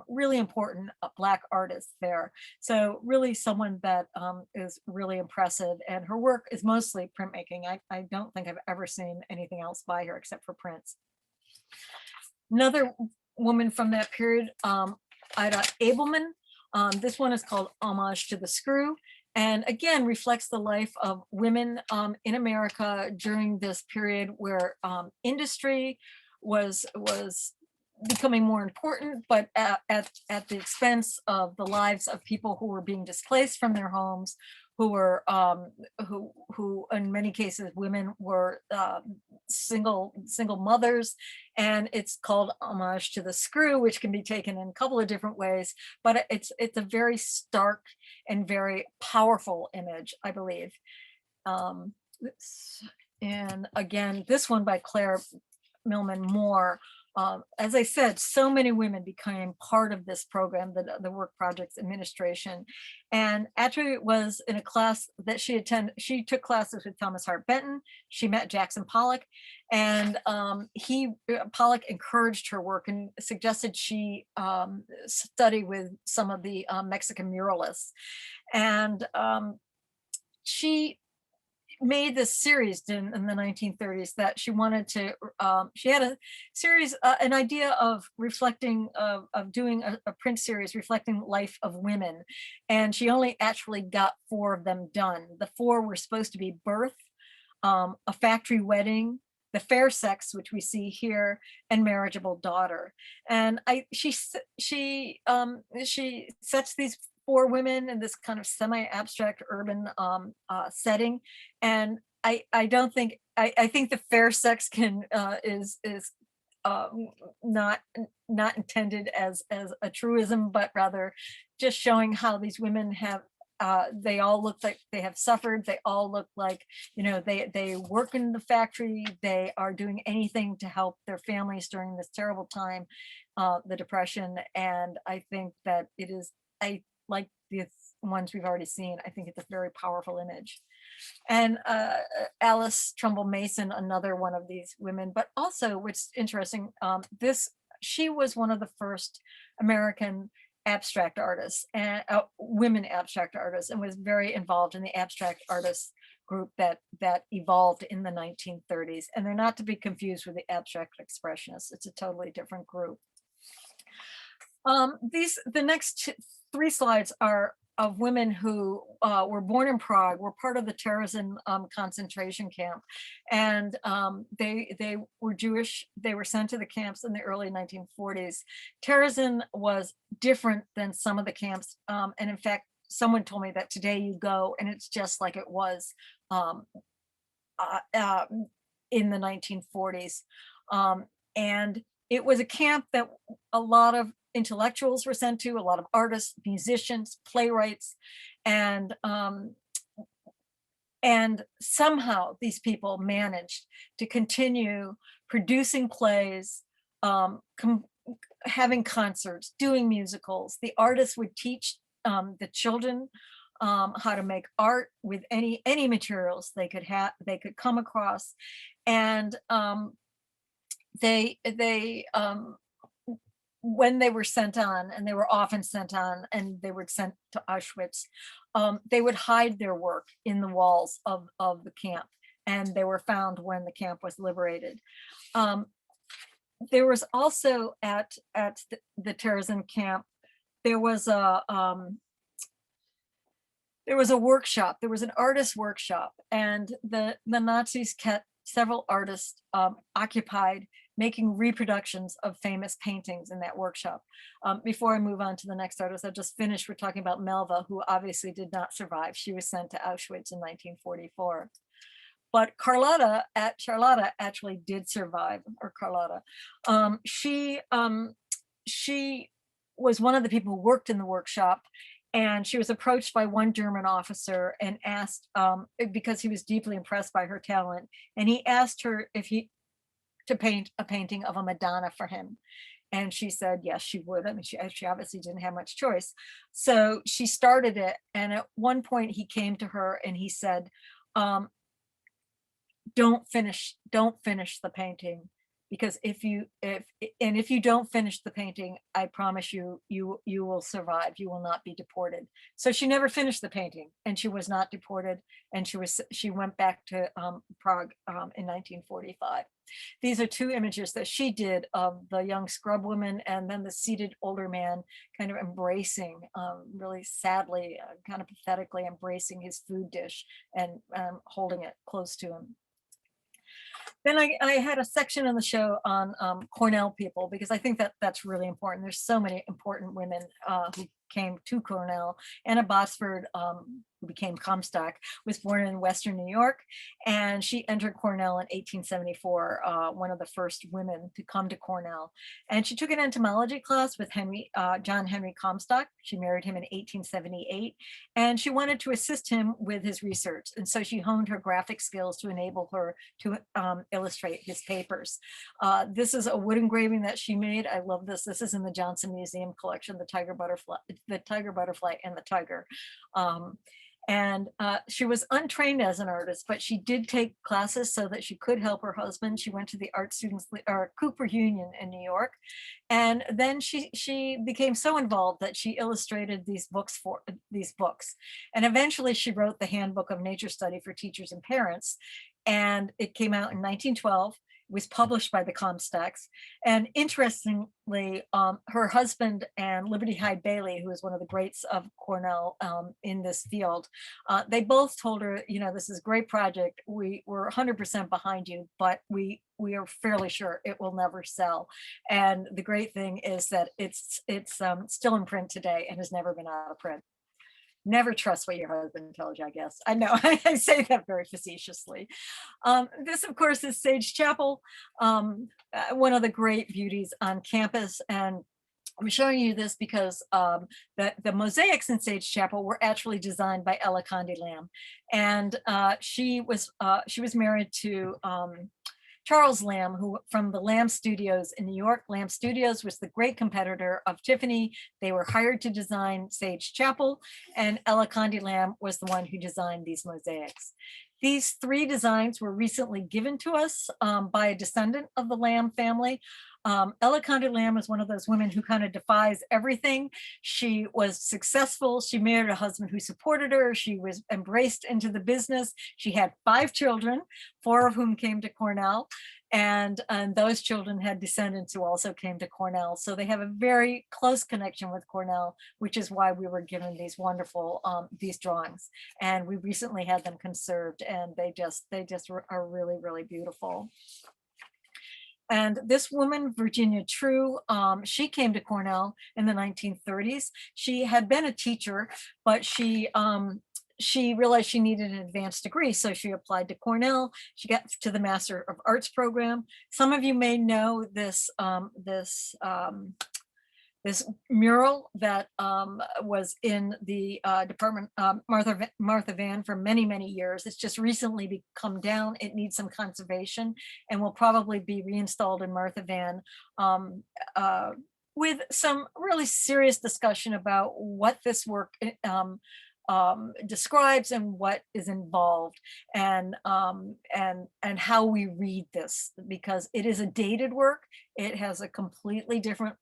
really important Black artists there. So really someone that is really impressive, and her work is mostly printmaking. I don't think I've ever seen anything else by her except for prints. Another woman from that period, Ida Abelman. This one is called Homage to the Screw, and again reflects the life of women in America during this period where industry was becoming more important, but at the expense of the lives of people who were being displaced from their homes, who were who in many cases women were single mothers, and it's called Homage to the Screw, which can be taken in a couple of different ways, but it's a very stark and very powerful image, I believe. Um, and again, this one by Claire Millman Moore. As I said, so many women became part of this program, the Work Projects Administration. And Atri was in a class that she attended. She took classes with Thomas Hart Benton. She met Jackson Pollock, and Pollock encouraged her work and suggested she study with some of the Mexican muralists. And she made this series in the 1930s that she wanted to, she had a series, an idea of reflecting, of doing a print series reflecting life of women. And she only actually got 4 of them done. The 4 were supposed to be birth, a factory wedding, the fair sex, which we see here, and marriageable daughter. And she sets these 4 women in this kind of semi-abstract urban setting, and I don't think I think the fair sex can is not intended as a truism, but rather just showing how these women have they all look like they have suffered. They all look like, you know, they work in the factory. They are doing anything to help their families during this terrible time, the Depression. And I think that it is, I like the ones we've already seen. I think it's a very powerful image. And Alice Trumbull Mason, another one of these women, but also what's interesting, she was one of the first American abstract artists and women abstract artists, and was very involved in the abstract artists group that evolved in the 1930s. And they're not to be confused with the abstract expressionists. It's a totally different group. The next 3 slides are of women who were born in Prague, were part of the Terezin concentration camp. And they were Jewish. They were sent to the camps in the early 1940s. Terezin was different than some of the camps. And in fact, someone told me that today you go and it's just like it was in the 1940s. And it was a camp that a lot of intellectuals were sent to, a lot of artists, musicians, playwrights, and somehow these people managed to continue producing plays, having concerts, doing musicals. The artists would teach the children how to make art with any materials they could come across, and when they were sent on, and they were often sent on, and they were sent to Auschwitz, they would hide their work in the walls of the camp, and they were found when the camp was liberated. There was also at the Terezin camp, there was a workshop. There was an artist workshop, and the Nazis kept several artists occupied making reproductions of famous paintings in that workshop. Before I move on to the next artist, I just finished, we're talking about Melva, who obviously did not survive. She was sent to Auschwitz in 1944. But Charlotta actually did survive, or Carlotta. She was one of the people who worked in the workshop, and she was approached by one German officer and asked, because he was deeply impressed by her talent, and he asked her to paint a painting of a Madonna for him. And she said, yes, she would. I mean, she obviously didn't have much choice. So she started it. And at one point he came to her and he said, don't finish the painting, because if you don't finish the painting, I promise you will survive. You will not be deported. So she never finished the painting, and she was not deported, and she went back to Prague in 1945. These are 2 images that she did of the young scrub woman, and then the seated older man kind of embracing, really sadly, kind of pathetically embracing his food dish and holding it close to him. Then I had a section in the show on Cornell people, because I think that that's really important. There's so many important women who came to Cornell. Anna Botsford, who became Comstock, was born in Western New York, and she entered Cornell in 1874, one of the first women to come to Cornell. And she took an entomology class with John Henry Comstock. She married him in 1878, and she wanted to assist him with his research. And so she honed her graphic skills to enable her to illustrate his papers. This is a wood engraving that she made. I love this. This is in the Johnson Museum collection, the tiger butterfly and the tiger. And she was untrained as an artist, but she did take classes so that she could help her husband. She went to the Art Students or Cooper Union in New York, and then she became so involved that she illustrated these books. And eventually she wrote the Handbook of Nature Study for Teachers and Parents, and it came out in 1912. Was published by the Comstocks. And interestingly, her husband and Liberty Hyde Bailey, who is one of the greats of Cornell in this field, they both told her, this is a great project. We're 100% behind you, but we are fairly sure it will never sell. And the great thing is that it's still in print today and has never been out of print. Never trust what your husband tells you, I guess. I know, I say that very facetiously. This, of course, is Sage Chapel, one of the great beauties on campus. And I'm showing you this because the mosaics in Sage Chapel were actually designed by Ella Condé Lamb. And she was married to Charles Lamb, who from the Lamb Studios in New York. Lamb Studios was the great competitor of Tiffany. They were hired to design Sage Chapel, and Ella Condé Lamb was the one who designed these mosaics. These three designs were recently given to us by a descendant of the Lamb family. Ella Condé Lamb is one of those women who kind of defies everything. She was successful. She married a husband who supported her. She was embraced into the business. She had 5 children, 4 of whom came to Cornell. And those children had descendants who also came to Cornell. So they have a very close connection with Cornell, which is why we were given these wonderful, these drawings. And we recently had them conserved, and they just are really, really beautiful. And this woman, Virginia True, she came to Cornell in the 1930s. She had been a teacher, but she realized she needed an advanced degree, so she applied to Cornell. She got to the Master of Arts program. Some of you may know this this mural that was in the department, Martha Van for many, many years. It's just recently come down. It needs some conservation and will probably be reinstalled in Martha Van with some really serious discussion about what this work describes and what is involved, and how we read this, because it is a dated work. It has a completely different,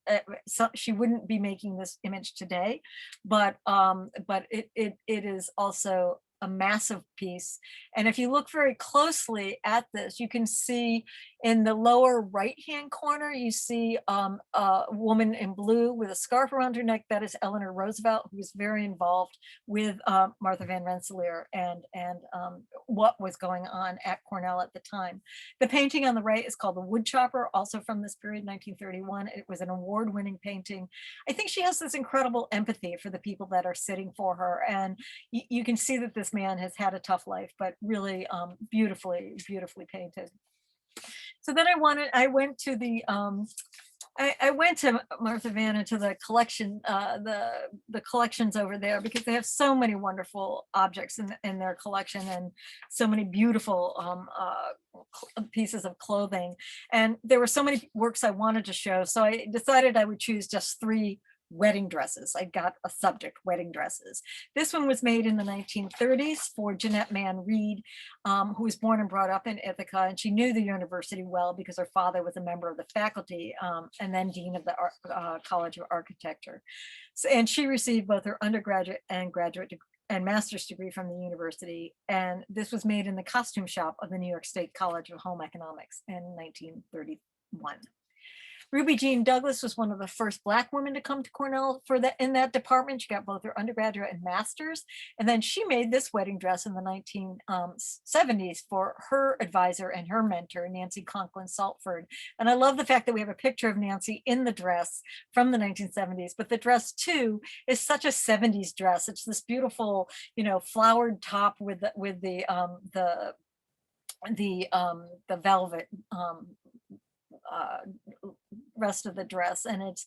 she wouldn't be making this image today, but it is also a massive piece. And if you look very closely at this, you can see in the lower right hand corner, you see a woman in blue with a scarf around her neck. That is Eleanor Roosevelt, who was very involved with Martha Van Rensselaer and what was going on at Cornell at the time. The painting on the right is called The Woodchopper, also from this period, 1931. It was an award-winning painting. I think she has this incredible empathy for the people that are sitting for her. And you can see that this man has had a tough life, but really beautifully, beautifully painted. So then I went to the I went to Martha Van and to the collection, the collections over there, because they have so many wonderful objects in their collection, and so many beautiful pieces of clothing. And there were so many works I wanted to show, so I decided I would choose just 3 wedding dresses. I got a subject, wedding dresses. This one was made in the 1930s for Jeanette Mann Reed, who was born and brought up in Ithaca, and she knew the university well because her father was a member of the faculty and then dean of the College of Architecture. So, and she received both her undergraduate and graduate and master's degree from the university. And this was made in the costume shop of the New York State College of Home Economics in 1931. Ruby Jean Douglas was one of the first Black women to come to Cornell for that in that department. She got both her undergraduate and master's. And then she made this wedding dress in the 1970s for her advisor and her mentor, Nancy Conklin Saltford. And I love the fact that we have a picture of Nancy in the dress from the 1970s, but the dress too is such a 70s dress. It's this beautiful, flowered top with the velvet uh, rest of the dress, and it's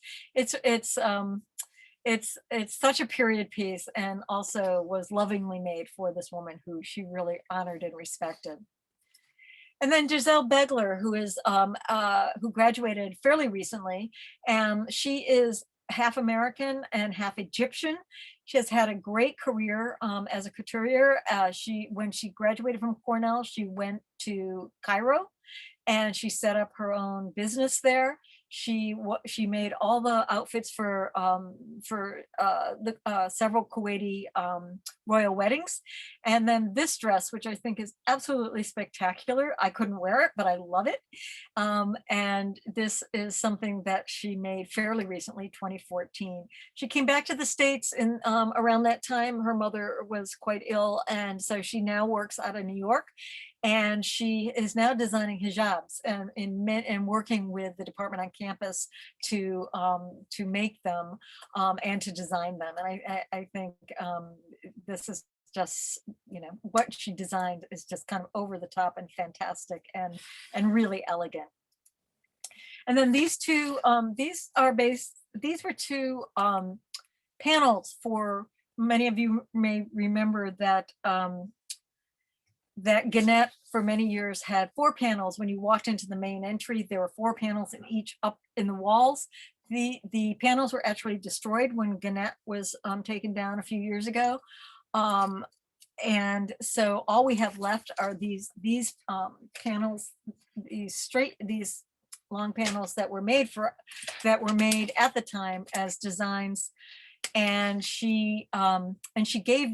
such a period piece, and also was lovingly made for this woman who she really honored and respected. And then Giselle Begler, who graduated fairly recently, and she is half American and half Egyptian. She has had a great career as a couturier. When she graduated from Cornell, she went to Cairo and she set up her own business there. She made all the outfits for several Kuwaiti royal weddings. And then this dress, which I think is absolutely spectacular. I couldn't wear it, but I love it. And this is something that she made fairly recently, 2014. She came back to the States in around that time. Her mother was quite ill, and so she now works out of New York. And she is now designing hijabs and working with the department on campus to make them and to design them. And I think this is just, what she designed is just kind of over the top and fantastic and really elegant. And then these were two panels for, many of you may remember that that Gannett for many years had 4 panels. When you walked into the main entry, there were 4 panels in each up in the walls. The panels were actually destroyed when Gannett was taken down a few years ago. And so all we have left are these panels, these long panels that were made at the time as designs. And she gave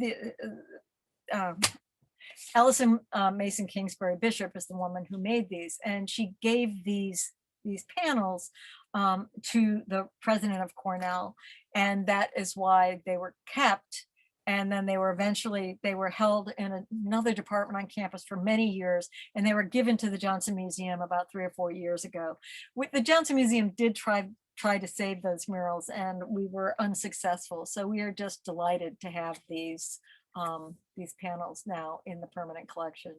Allison Mason Kingsbury Bishop is the woman who made these, and she gave these panels to the president of Cornell, and that is why they were kept. And then they were held in another department on campus for many years, and they were given to the Johnson Museum about 3 or 4 years ago. The Johnson Museum did try to save those murals, and we were unsuccessful. So we are just delighted to have these panels now in the permanent collection.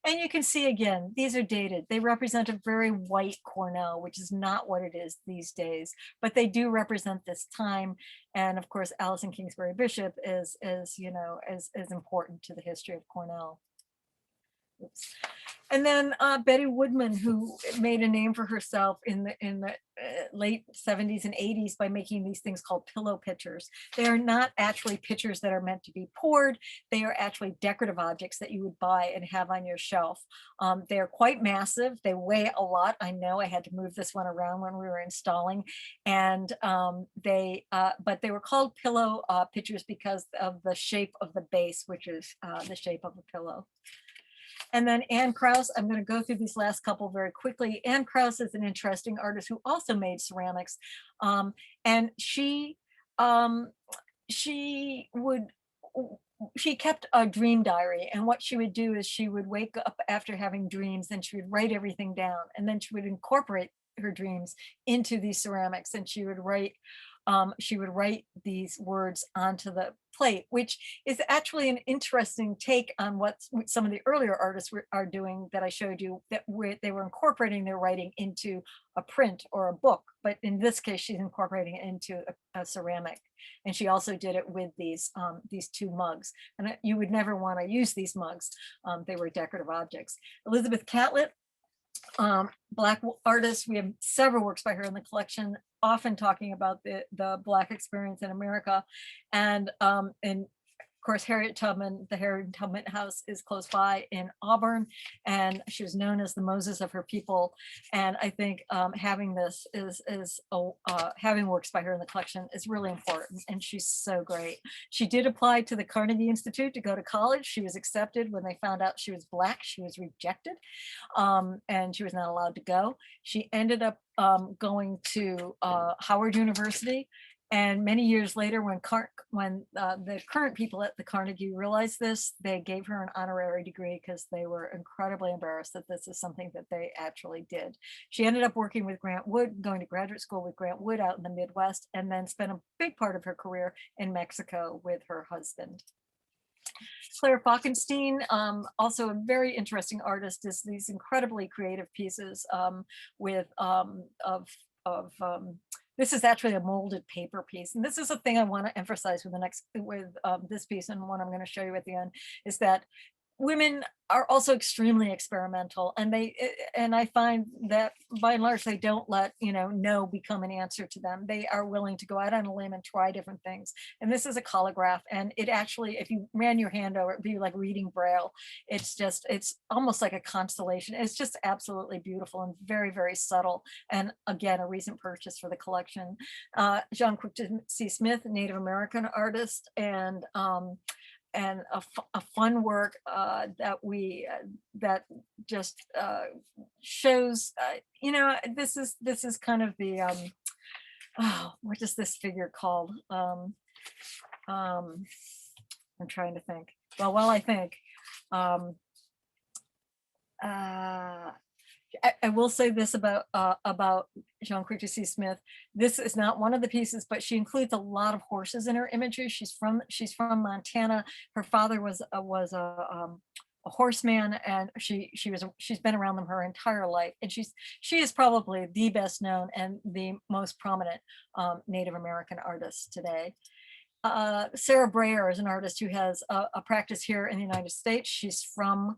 And you can see again, these are dated. They represent a very white Cornell, which is not what it is these days, but they do represent this time. And of course, Allison Kingsbury Bishop is important to the history of Cornell. Oops. And then Betty Woodman, who made a name for herself in the late 70s and 80s by making these things called pillow pitchers. They are not actually pitchers that are meant to be poured. They are actually decorative objects that you would buy and have on your shelf. They're quite massive. They weigh a lot. I know I had to move this one around when we were installing. And but they were called pillow pitchers because of the shape of the base, which is the shape of a pillow. And then Anne Krause, I'm going to go through these last couple very quickly. Anne Krause is an interesting artist who also made ceramics. And she kept a dream diary. And what she would do is she would wake up after having dreams and she would write everything down. And then she would incorporate her dreams into these ceramics, and she would write these words onto the plate, which is actually an interesting take on what some of the earlier artists are doing that I showed you, that they were incorporating their writing into a print or a book. But in this case, she's incorporating it into a ceramic. And she also did it with these 2 mugs. And you would never want to use these mugs. They were decorative objects. Elizabeth Catlett, Black artist. We have several works by her in the collection, often talking about the Black experience in America. And course, Harriet Tubman, the Harriet Tubman House is close by in Auburn, and she was known as the Moses of her people. And I think having this having works by her in the collection is really important, and she's so great. She did apply to the Carnegie Institute to go to college. She was accepted. When they found out she was Black, she was rejected, and she was not allowed to go. She ended up going to Howard University. And many years later, when the current people at the Carnegie realized this, they gave her an honorary degree because they were incredibly embarrassed that this is something that they actually did. She ended up working with Grant Wood, going to graduate school with Grant Wood out in the Midwest, and then spent a big part of her career in Mexico with her husband. Claire Falkenstein, also a very interesting artist, is these incredibly creative pieces this is actually a molded paper piece. And this is a thing I want to emphasize with this piece, and one I'm going to show you at the end, is that women are also extremely experimental, and I find that by and large they don't let no become an answer to them. They are willing to go out on a limb and try different things. And this is a collagraph, and it actually, if you ran your hand over it, would be like reading Braille. It's almost like a constellation. It's just absolutely beautiful and very, very subtle, and again, a recent purchase for the collection. Jean Quinctus C. Smith, Native American artist, and a fun work that just shows, this is kind of the what is this figure called? I'm trying to think. Well, while I think, I will say this about Jean Quinctus C. Smith. This is not one of the pieces, but she includes a lot of horses in her imagery. She's from Montana. Her father was a horseman, and she's been around them her entire life. And she is probably the best known and the most prominent Native American artist today. Sarah Brayer is an artist who has a practice here in the United States. She's from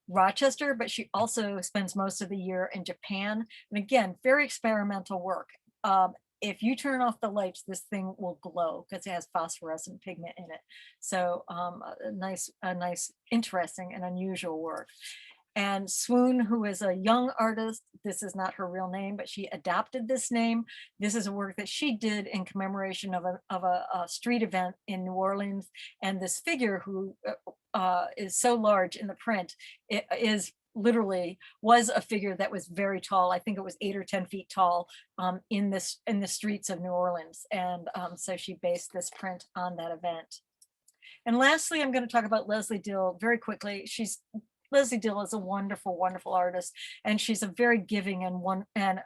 Rochester, but she also spends most of the year in Japan. And again, very experimental work. If you turn off the lights, this thing will glow because it has phosphorescent pigment in it. So a nice, interesting and unusual work. And Swoon, who is a young artist, this is not her real name, but she adopted this name. This is a work that she did in commemoration of a street event in New Orleans. And this figure, who is so large in the print, it was a figure that was very tall. I think it was 8 or 10 feet tall in the streets of New Orleans. And so she based this print on that event. And lastly, I'm going to talk about Leslie Dill very quickly. Leslie Dill is a wonderful, wonderful artist, and she's a very giving and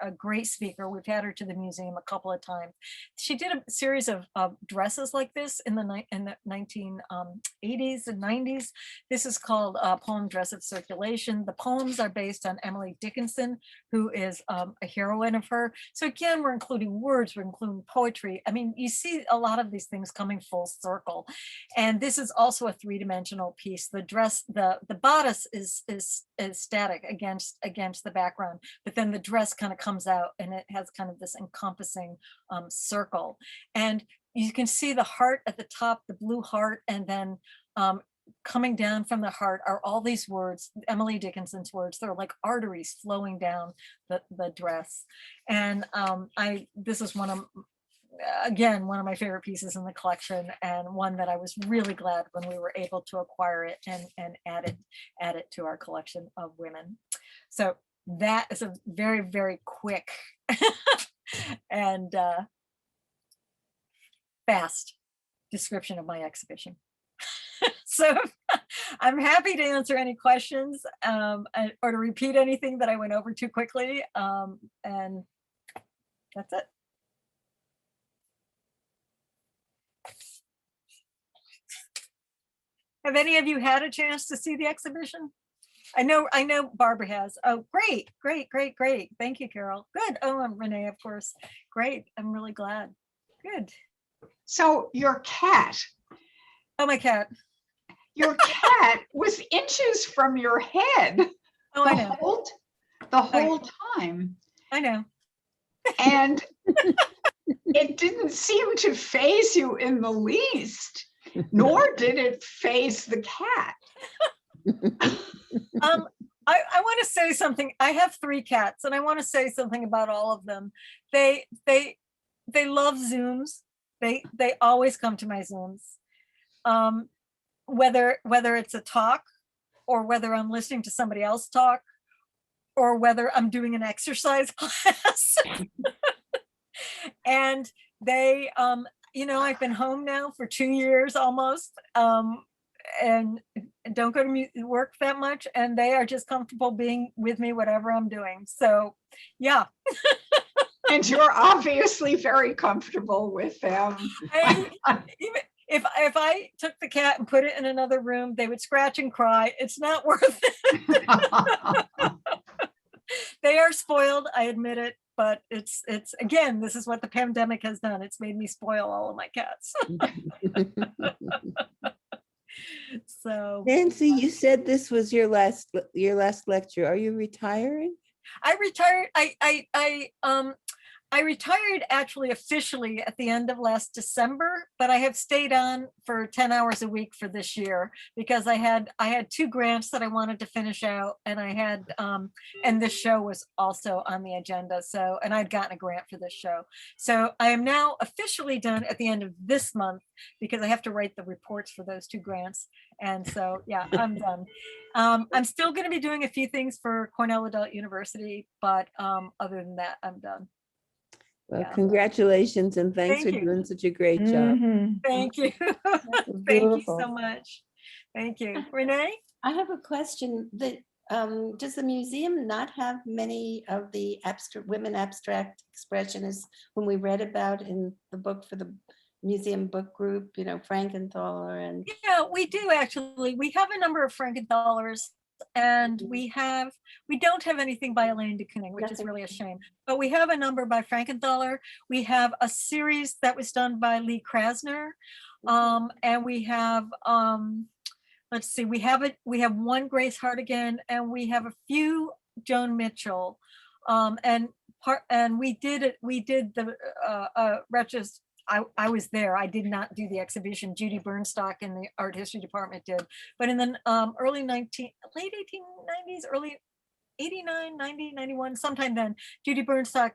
a great speaker. We've had her to the museum a couple of times. She did a series of dresses like this in the 1980s and 90s. This is called Poem Dress of Circulation. The poems are based on Emily Dickinson, who is a heroine of her. So again, we're including words, we're including poetry. I mean, you see a lot of these things coming full circle. And this is also a three-dimensional piece. The dress, the bodice is static against the background, but then the dress kind of comes out and it has kind of this encompassing circle. And you can see the heart at the top, the blue heart, and then coming down from the heart are all these words, Emily Dickinson's words. They're like arteries flowing down the dress. And this is one of my favorite pieces in the collection, and one that I was really glad when we were able to acquire it and add it to our collection of women. So that is a very, very quick and fast description of my exhibition. So I'm happy to answer any questions or to repeat anything that I went over too quickly. And that's it. Have any of you had a chance to see the exhibition? I know Barbara has. Oh, great. Thank you, Carol. Good. Oh, and Renee, of course. Great. I'm really glad. Good. So your cat. Oh, my cat. Your cat was inches from your head. Oh, I know. The whole time. I know. And it didn't seem to faze you in the least. nor did it phase the cat. I want to say something. I have 3 cats and I want to say something about all of them. They love Zooms. They always come to my Zooms. Whether it's a talk or whether I'm listening to somebody else talk or whether I'm doing an exercise class. And they, I've been home now for 2 years almost. And don't go to work that much, and they are just comfortable being with me whatever I'm doing. So yeah. And you're obviously very comfortable with them. Even if I took the cat and put it in another room, they would scratch and cry. It's not worth it. They are spoiled, I admit it, but it's again, this is what the pandemic has done. It's made me spoil all of my cats. So Nancy, you said this was your last lecture. Are you retiring? I retired. I retired actually officially at the end of last December, but I have stayed on for 10 hours a week for this year because I had 2 grants that I wanted to finish out, and I had and this show was also on the agenda. So, and I'd gotten a grant for this show. So I am now officially done at the end of this month because I have to write the reports for those 2 grants. And so, yeah, I'm done. I'm still going to be doing a few things for Cornell Adult University, but other than that, I'm done. Well, Yeah. congratulations and thanks Thank for you. doing such a great job. Mhm. Thank you. Thank you beautiful. so much. Thank you. Renee? I have a question that, does the museum not have many of the women abstract expressionists whom we read about in the book for the museum book group, Frankenthaler and Yeah, we do actually. We have a number of Frankenthalers, and we don't have anything by Elaine de Kooning, which is Nothing. really a shame. But we have a number by Frankenthaler. We have a series that was done by Lee Krasner. And we have let's see, we have 1 Grace Hartigan, and we have a few Joan Mitchell. And we did the I was there. I did not do the exhibition. Judy Bernstock in the art history department did. But in the late 1890s, early 89, 90, 91, sometime then, Judy Bernstock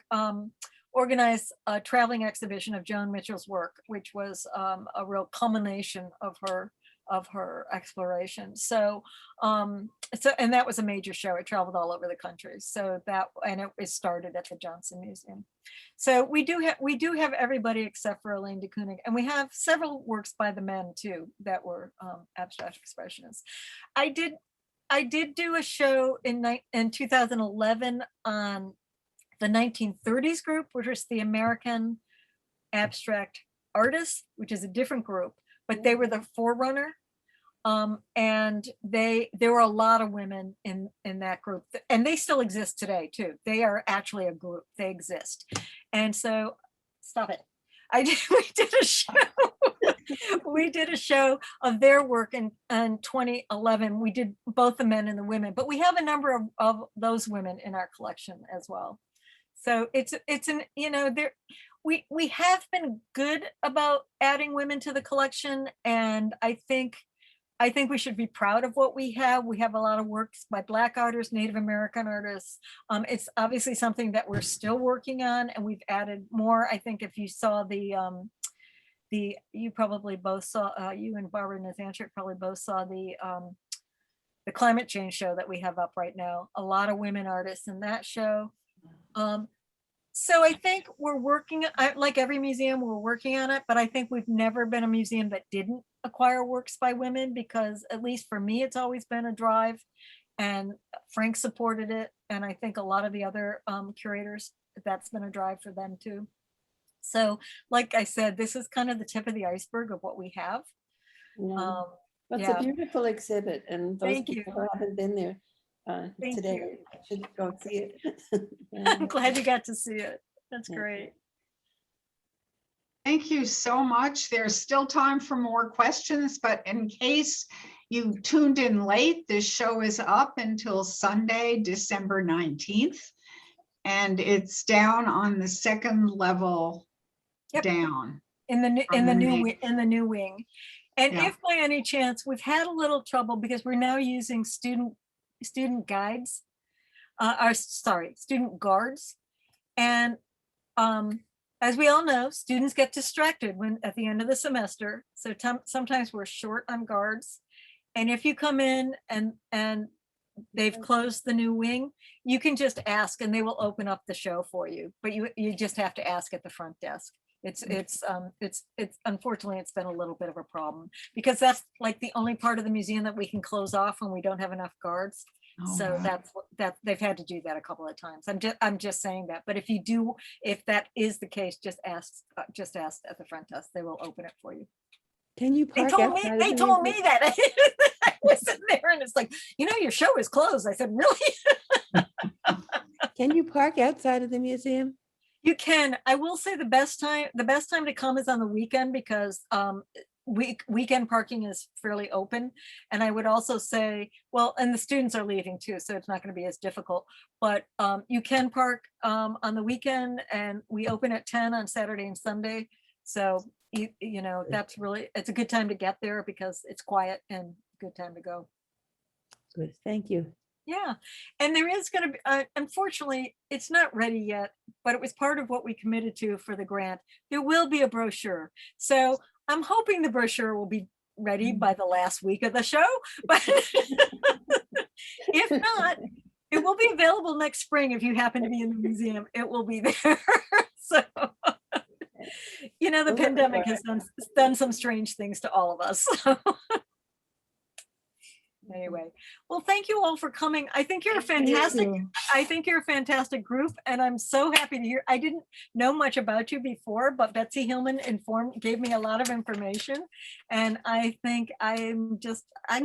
organized a traveling exhibition of Joan Mitchell's work, which was a real culmination of her exploration. So and that was a major show. It traveled all over the country. So it started at the Johnson Museum. So we do have everybody except for Elaine de Kooning, and we have several works by the men too that were abstract expressionists. I did do a show in 2011 on the 1930s group, which was the American Abstract Artists, which is a different group, but they were the forerunner. And there were a lot of women in that group, and they still exist today too. They are actually a group. They exist. And so, stop it. We did a show of their work in 2011. We did both the men and the women, but we have a number of those women in our collection as well. So we have been good about adding women to the collection, and I think we should be proud of what we have. We have a lot of works by Black artists, Native American artists. It's obviously something that we're still working on, and we've added more. I think if you saw you probably both saw, you and Barbara Nazanchik probably both saw the climate change show that we have up right now. A lot of women artists in that show. So I think we're working, like every museum, we're working on it, but I think we've never been a museum that didn't acquire works by women, because at least for me, it's always been a drive, and Frank supported it. And I think a lot of the other curators, that's been a drive for them too. So like I said, this is kind of the tip of the iceberg of what we have. Well, it's yeah. a beautiful exhibit, and those Thank people you. who haven't been there Thank today you. should go see it. I'm glad you got to see it. That's Yeah. great. Thank you so much. There's still time for more questions, but in case you tuned in late, this show is up until Sunday, December 19th. And it's down on the second level Yep. down. In the new wing. And Yeah. if by any chance, we've had a little trouble because we're now using student guides, student guards. And as we all know, students get distracted when at the end of the semester. So sometimes we're short on guards. And if you come in and they've closed the new wing, you can just ask and they will open up the show for you. But you just have to ask at the front desk. It's unfortunately, it's been a little bit of a problem because that's like the only part of the museum that we can close off when we don't have enough guards. Oh, So wow. that they've had to do that a couple of times. I'm just saying that. But if that is the case, just ask at the front desk. They will open it for you. Can you They park told me, outside of they the told me museum? that. I was in there and it's like, your show is closed. I said, really? Can you park outside of the museum? You can. I will say the best time to come is on the weekend because weekend parking is fairly open. And I would also say, well, and the students are leaving too, so it's not going to be as difficult. But you can park on the weekend, and we open at 10 on Saturday and Sunday. So that's really, it's a good time to get there because it's quiet and good time to go. Good, thank you. Yeah, and there is going to be, unfortunately, it's not ready yet, but it was part of what we committed to for the grant. There will be a brochure. So I'm hoping the brochure will be ready by the last week of the show. But if not, it will be available next spring. If you happen to be in the museum, it will be there. So, the pandemic has done some strange things to all of us. Anyway, well, thank you all for coming. I think you're a fantastic, I think you're a fantastic group, and I'm so happy to hear. I didn't know much about you before, but Betsy Hillman gave me a lot of information, and I think I'm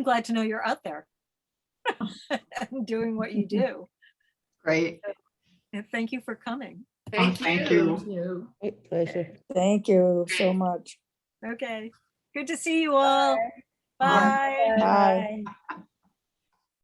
glad to know you're out there and doing what you do. Great. And thank you for coming. Thank you. Great pleasure. Thank you so much. Okay, good to see you all. Bye. Bye. Bye. Bye.